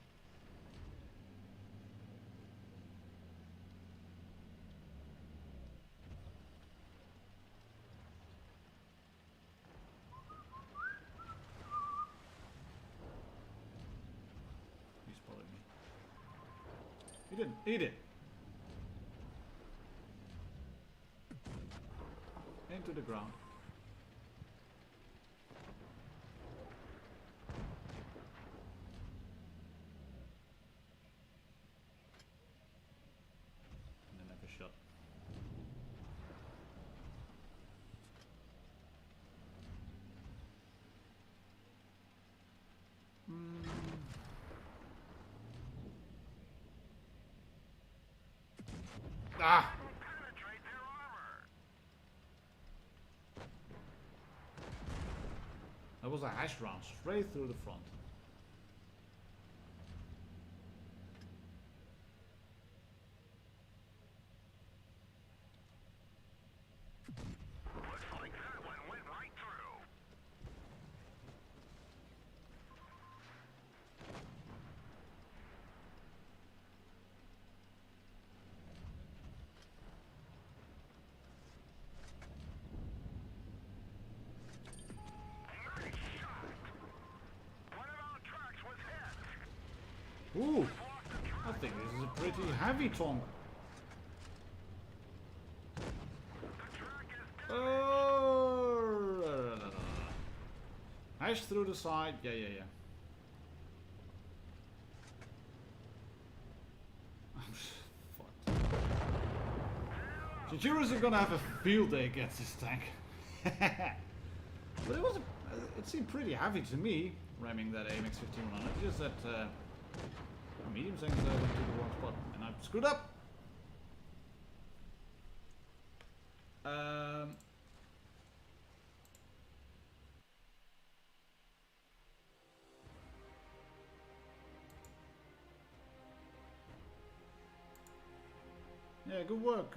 A: He didn't. He did. Into the ground. And then have a shot. Ah!
B: Penetrate their armor.
A: That was a hash round straight through the front.
B: Looks like that one went right through. Nice shot. One of our trucks was hit.
A: Ooh! I think this is a pretty heavy tonk.
B: The truck is dead.
A: Oh! Hash through the side. Yeah. Fuck. Chichiros are gonna have a field day against this tank. But it seemed pretty heavy to me, ramming that AMX-15 on it. Just that medium tanks went to the wrong spot, and I screwed up. Yeah, good work,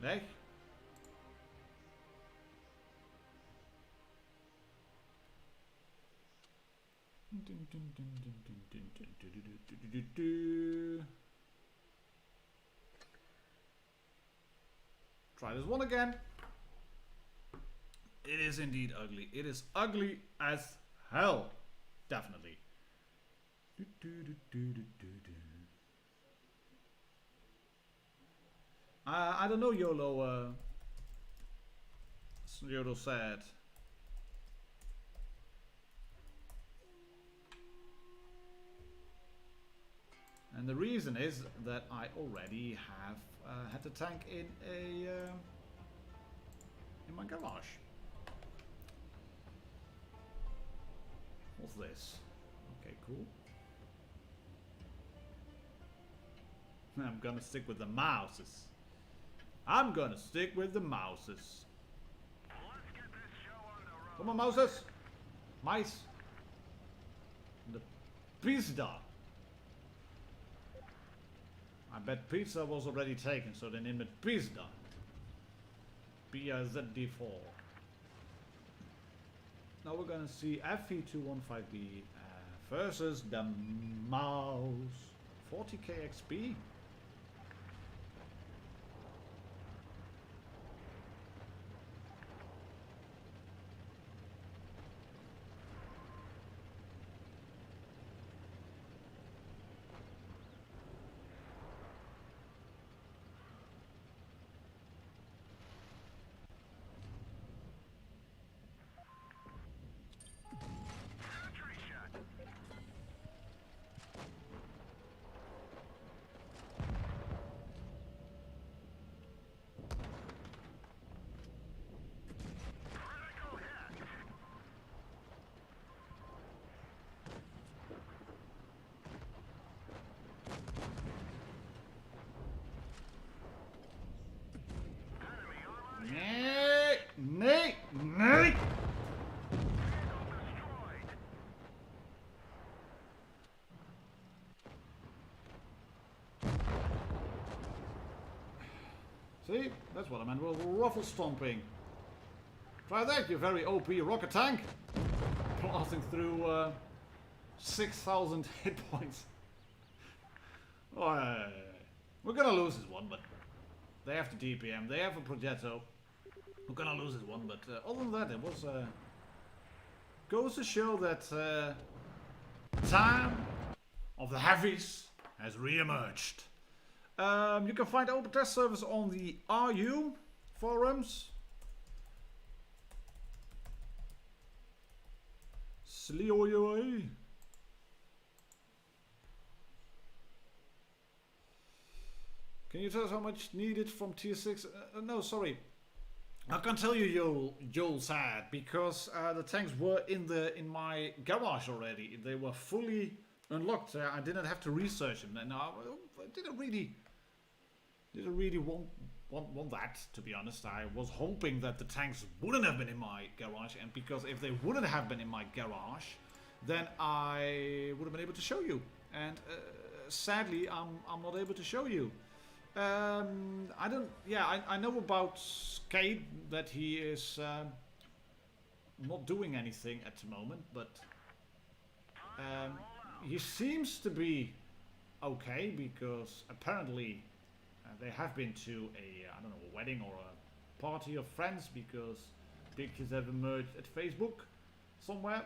A: Leg. Try this one again. It is indeed ugly. It is ugly as hell. Definitely. I don't know, YOLO. YOLO said. And the reason is that I already have had the tank in my garage. What's this? Okay, cool. I'm gonna stick with the mouses. I'm gonna stick with the mouses.
B: Let's get this show on the road.
A: Come on, mouses. Mice. The pizza. I bet pizza was already taken, so they named it Pizda. PZD4. Now we're gonna see FE215B versus the mouse 40k XP.
B: Sentry shot. Critical hit. Enemy armor
A: Nay, nay, nay.
B: vehicle destroyed.
A: See, that's what I meant with ruffle stomping. Try that, you very OP rocket tank. Blasting through 6,000 hit points. Oh, we're gonna lose this one, but they have the DPM, they have a Progetto. We're gonna lose this one, but other than that, it was goes to show that time of the heavies has re-emerged. You can find open test servers on the RU forums. Slioy. Can you tell us how much needed from tier 6? No, sorry. I can't tell you, Joel said, because the tanks were in my garage already. They were fully unlocked. I didn't have to research them. And I didn't really want that, to be honest. I was hoping that the tanks wouldn't have been in my garage, and because if they wouldn't have been in my garage, then I would have been able to show you. And sadly, I'm not able to show you. I don't. Yeah, I know about Skate that he is not doing anything at the moment, but he seems to be okay because apparently they have been to I don't know, a wedding or a party of friends because pictures have emerged at Facebook somewhere.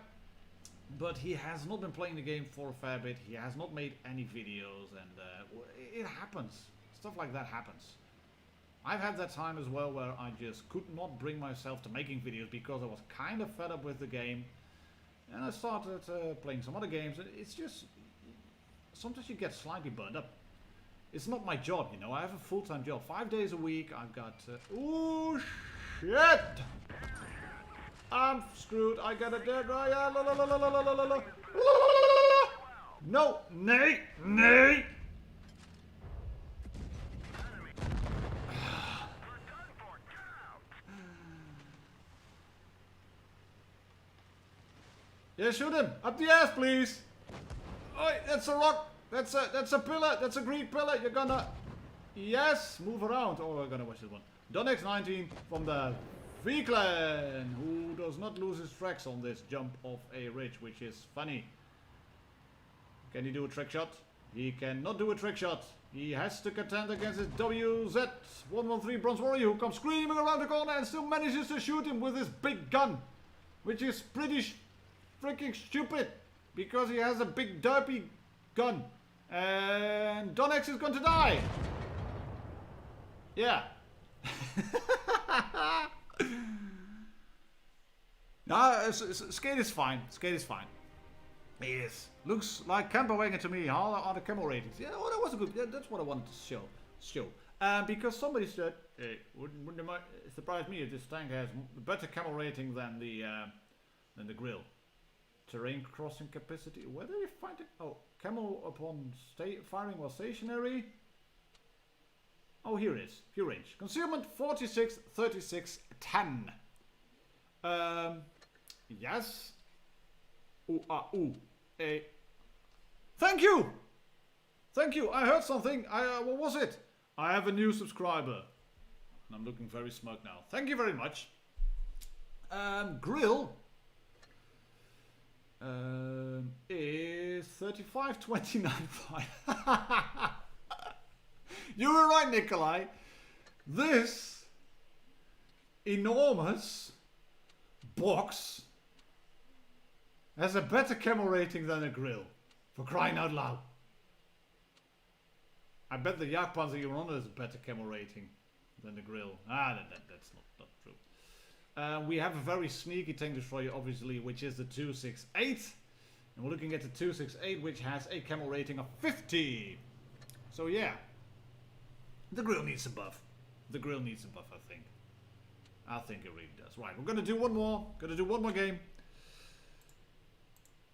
A: But he has not been playing the game for a fair bit. He has not made any videos, and it happens. Stuff like that happens. I've had that time as well where I just could not bring myself to making videos because I was kind of fed up with the game. And I started playing some other games, and it's just, sometimes you get slightly burned up. It's not my job, you know. I have a full-time job, 5 days a week. I've got, oh shit! I'm screwed. I got a dead right. No, nay, nay. Yeah, shoot him! Up the ass, please! Oi, that's a rock! That's a pillar! That's a Greek pillar! You're gonna... Yes! Move around! Oh, we're gonna watch this one. Donex19 from the V-Clan, who does not lose his tracks on this jump off a ridge, which is funny. Can he do a trick shot? He cannot do a trick shot. He has to contend against his WZ113 Bronze Warrior, who comes screaming around the corner and still manages to shoot him with his big gun, which is pretty freaking stupid because he has a big derpy gun, and Donex is going to die. Yeah. No, Skate is fine. Skate is fine. He is. Looks like camper wagon to me. How are the camo ratings? Yeah, well, that was a good. Yeah, that's what I wanted to show. Because somebody said, hey, wouldn't it surprise me if this tank has a better camo rating than the grill. Terrain crossing capacity. Where did you find it? Oh, camo upon firing while stationary. Oh, here it is. View range. Concealment 46, 36, 10. Yes. Ooh, ooh. Thank you! Thank you. I heard something. What was it? I have a new subscriber. And I'm looking very smug now. Thank you very much. Grill is 35.29. You were right, Nikolai. This enormous box has a better camo rating than a grill. For crying out loud. I bet the Jagdpanzer you're on has a better camo rating than the grill. That's not true. We have a very sneaky tank destroyer, obviously, which is the 268. And we're looking at the 268, which has a camo rating of 50. So yeah. The grill needs a buff. The grill needs a buff, I think. I think it really does. Right, we're gonna do one more. Gonna do one more game.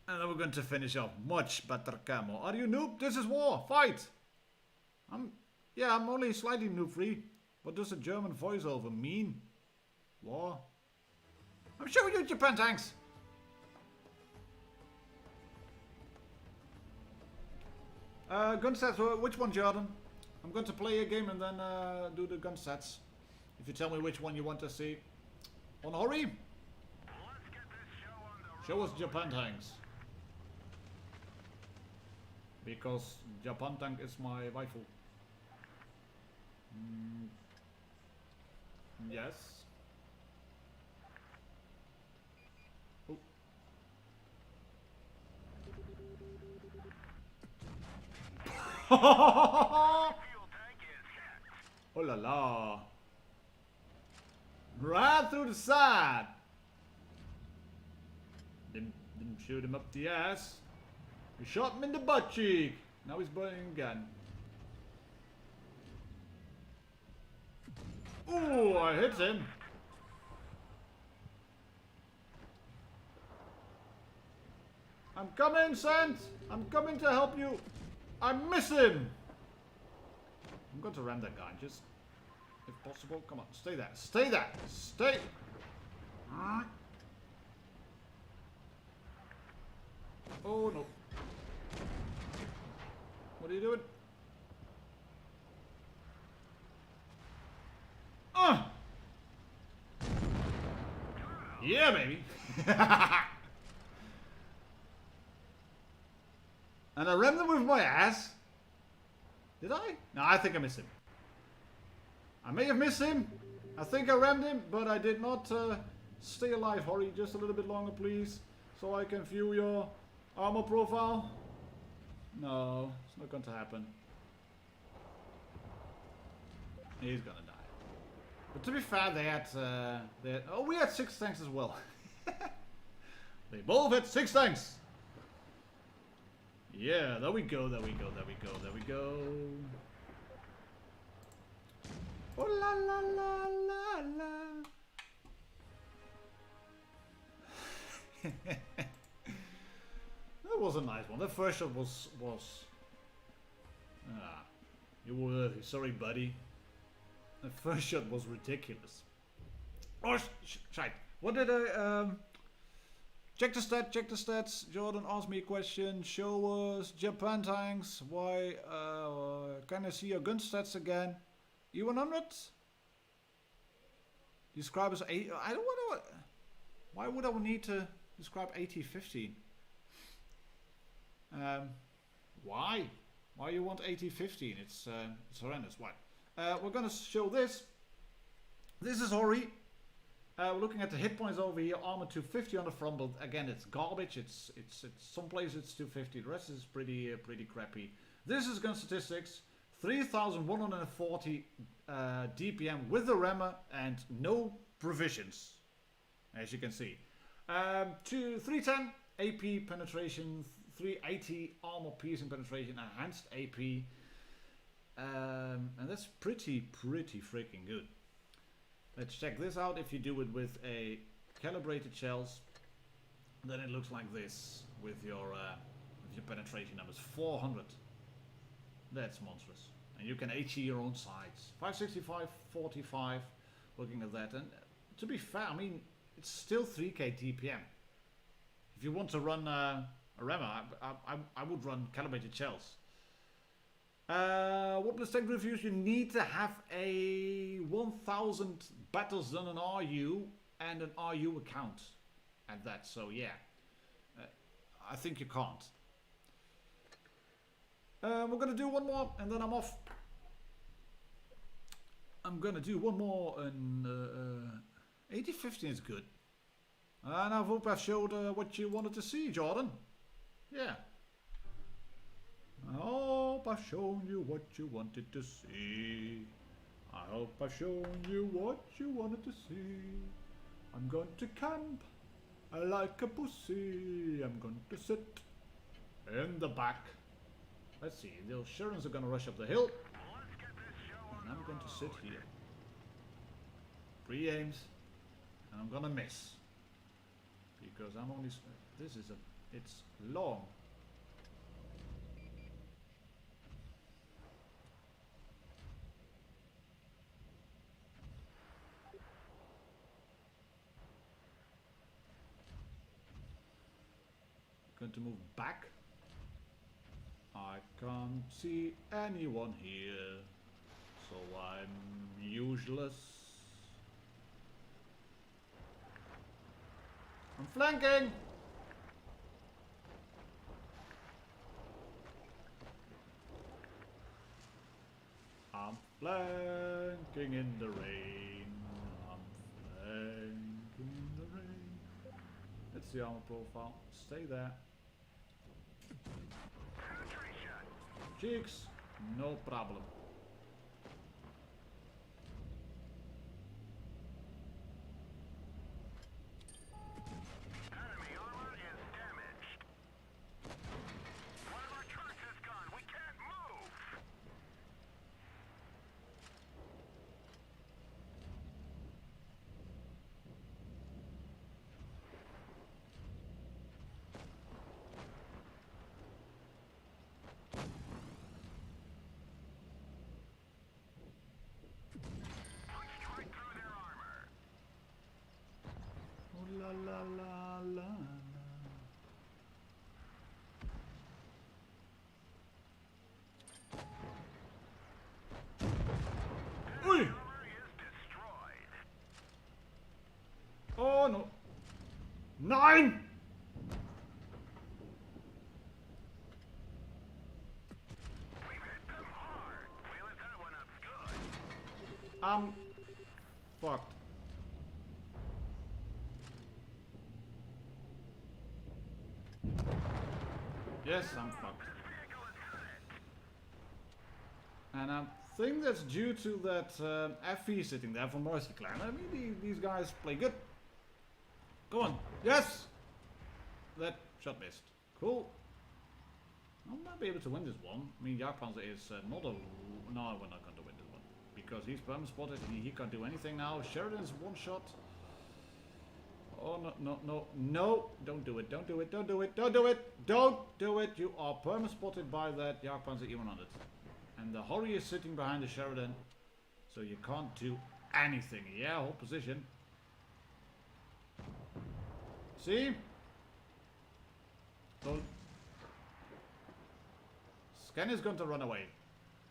A: And then we're going to finish off much better camo. Are you noob? This is war. Fight! I'm only slightly noob free. What does a German voiceover mean? War? I'm showing you Japan tanks. Gun sets. Which one, Jordan? I'm going to play a game and then do the gun sets. If you tell me which one you want to see. On Hori? Show us Japan tanks. Because Japan tank is my rifle. Yes. Oh. Oh la la. Right through the side. Didn't shoot him up the ass. We shot him in the butt cheek. Now he's burning again. Ooh, I hit him. I'm coming, Sant. I'm coming to help you. I miss him. I'm going to ram that guy, just if possible. Come on, stay there. Stay there. Stay. Oh no. What are you doing? Yeah, baby. And I rammed him with my ass. Did I? No, I think I missed him. I may have missed him. I think I rammed him, but I did not. Stay alive, Hori. Just a little bit longer, please. So I can view your armor profile. No, it's not going to happen. He's gonna die. But to be fair, they had oh, we had 6 tanks as well. They both had 6 tanks. Yeah, there we go, there we go, there we go, there we go. Oh la la la la la. That was a nice one. The first shot was you were sorry, buddy. The first shot was ridiculous. Oh shite! What did I check the stats? Jordan asked me a question. Show us Japan tanks. Why can I see your gun stats again? E100. Describe as a. I don't want to. Why would I need to describe AT-15? Why? Why you want AT-15? It's horrendous. Why? We're gonna show this. This is Hori. We're looking at the hit points over here. Armor 250 on the front, but again, it's garbage. It's some places it's 250. The rest is pretty crappy. This is gun statistics. 3,140 DPM with the rammer and no provisions, as you can see. 310 AP penetration, 380 armor piercing penetration, enhanced AP, and that's pretty freaking good. Let's check this out. If you do it with a calibrated shells, then it looks like this with your penetration numbers. 400. That's monstrous. And you can HE your own sights. 565, 45. Looking at that, and to be fair, I mean it's still 3k DPM. If you want to run a rammer, I would run calibrated shells. WoT Blitz tank reviews, you need to have a 1000 battles done on RU and an RU account at that, so yeah. I think you can't. We're gonna do one more and then I'm off. I'm gonna do one more and 8015 is good. And I hope I've showed what you wanted to see, Jordan. Yeah. I hope I've shown you what you wanted to see. I hope I've shown you what you wanted to see. I'm going to camp like a pussy. I'm going to sit in the back. Let's see, the Sherrans are going to rush up the hill. And I'm going to sit here. 3 aims. And I'm going to miss. Because I'm only... This is a... It's long. Going to move back. I can't see anyone here, so I'm useless. I'm flanking! I'm flanking in the rain. I'm flanking in the rain. Let's see armor profile. Stay there. Cheeks, no problem.
B: Enemy armor is damaged. One of our trucks is gone. We can't move. Punched right through their armor.
A: Oh la la la la la. Oi!
B: Armor is destroyed.
A: Oh no. 9!
B: We've hit them hard. We lit that one up good.
A: I'm fucked. Yes, I'm fucked.
B: This vehicle is hit.
A: And I think that's due to that FV sitting there from Moisty Clan. I mean, these guys play good. Go on. Yes! That shot missed. Cool. I might be able to win this one. I mean, Jagdpanzer is not a... No, we're not going to win this one. Because he's perma spotted. He can't do anything now. Sheridan's one shot. Oh, no, no, no, no. Don't do it, don't do it, don't do it, don't do it. Don't do it. You are perma spotted by that Jagdpanzer E100. And the Hori is sitting behind the Sheridan. So you can't do anything. Yeah, hold position. See? Don't. Scan is going to run away.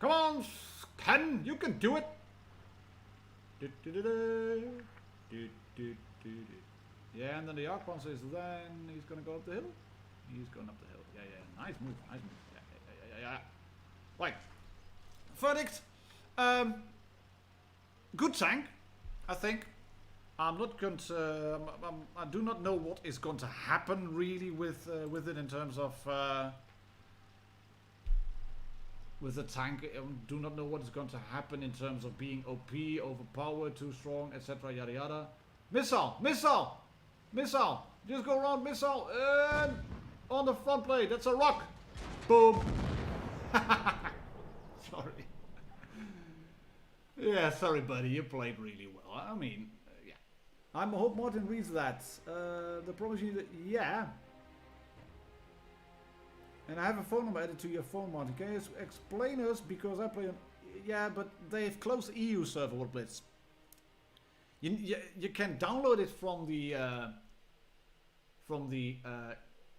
A: Come on, Scan, you can do it. Yeah, and then the Jagdpanzer is then he's going to go up the hill. He's going up the hill. Yeah, yeah, nice move, nice move. Yeah. Right. Verdict. Good tank, I think. I'm not going to. I do not know what is going to happen really with it in terms of with the tank. I do not know what is going to happen in terms of being OP, overpowered, too strong, etc. Yada yada. Missile, missile, missile. Just go around, missile, and on the front plate. That's a rock. Boom. Sorry. Yeah, sorry, buddy. You played really well. I mean. I hope Martin reads that. The problem is that, yeah. And I have a phone number added to your phone, Martin. Can you explain us? Because I play on... Yeah, but they've closed the EU server, WoT Blitz. You can download it from the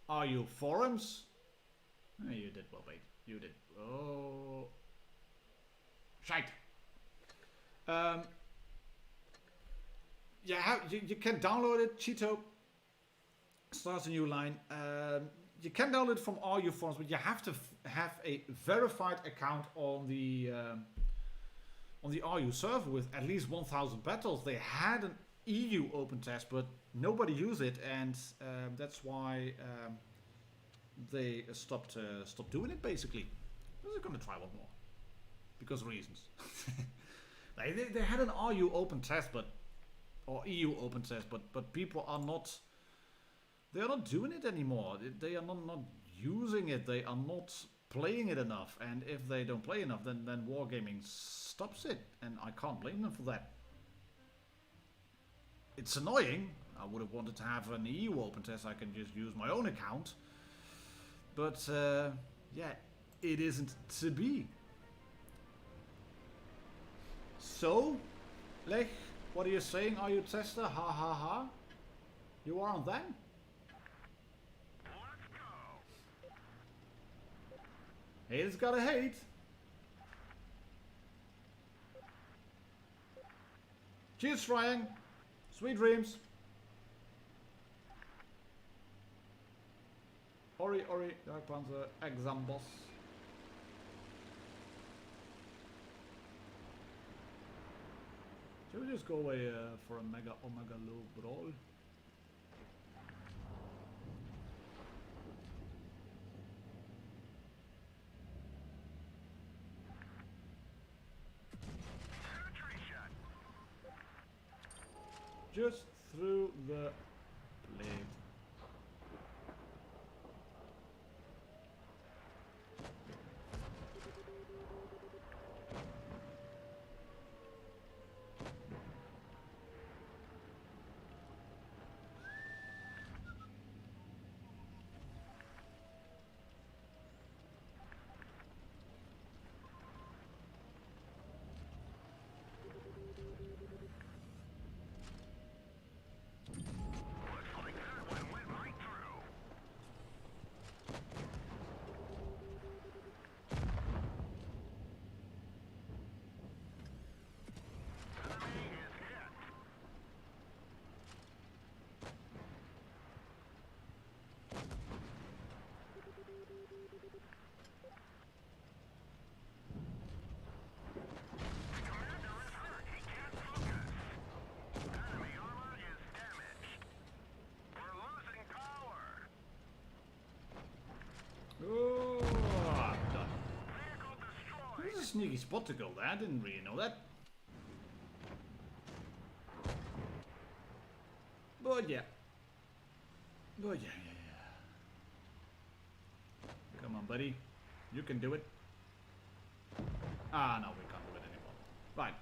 A: RU forums. You did well, mate. You did. Oh, Shite. Yeah, you can download it. Chi-To starts a new line. You can download it from all your forums, but you have to have a verified account on the RU server with at least 1,000 battles. They had an EU open test, but nobody used it, and that's why they stopped doing it. Basically, they're gonna try one more because of reasons. they had an RU open test, or EU open test, but people are not. They are not doing it anymore. They are not using it. They are not playing it enough. And if they don't play enough, then Wargaming stops it, and I can't blame them for that. It's annoying. I would have wanted to have an EU open test. I can just use my own account. But yeah, it isn't to be. So, Lech, what are you saying? Are you a tester? Ha ha ha. You are on then?
B: Let's go.
A: Haters gotta hate. Cheers, Ryan. Sweet dreams. Hori, Dark Panzer, exam boss. Should we just go away for a mega omega low brawl? Just through the blade. Oh, done. This is a sneaky spot to go there. I didn't really know that. But yeah. Yeah. Come on, buddy. You can do it. Ah, no, we can't do it anymore. Right.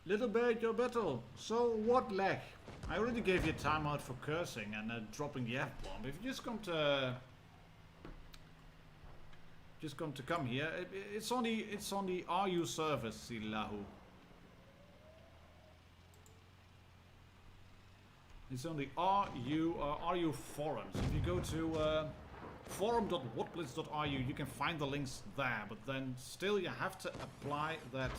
A: Little bit your battle. So what, Lech? I already gave you a timeout for cursing and dropping the F-bomb. If you just come to come here, it's on the RU service, Silahu. It's on the RU forums. If you go to forum.wotblitz.ru, you can find the links there. But then still, you have to apply that.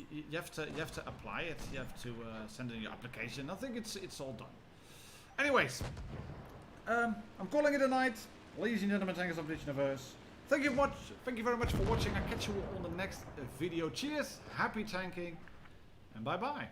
A: You have to apply it. You have to send in your application. I think it's all done. Anyways, I'm calling it a night, ladies and gentlemen, tankers of this universe. Thank you very much for watching. I'll catch you on the next video. Cheers, happy tanking, and bye bye.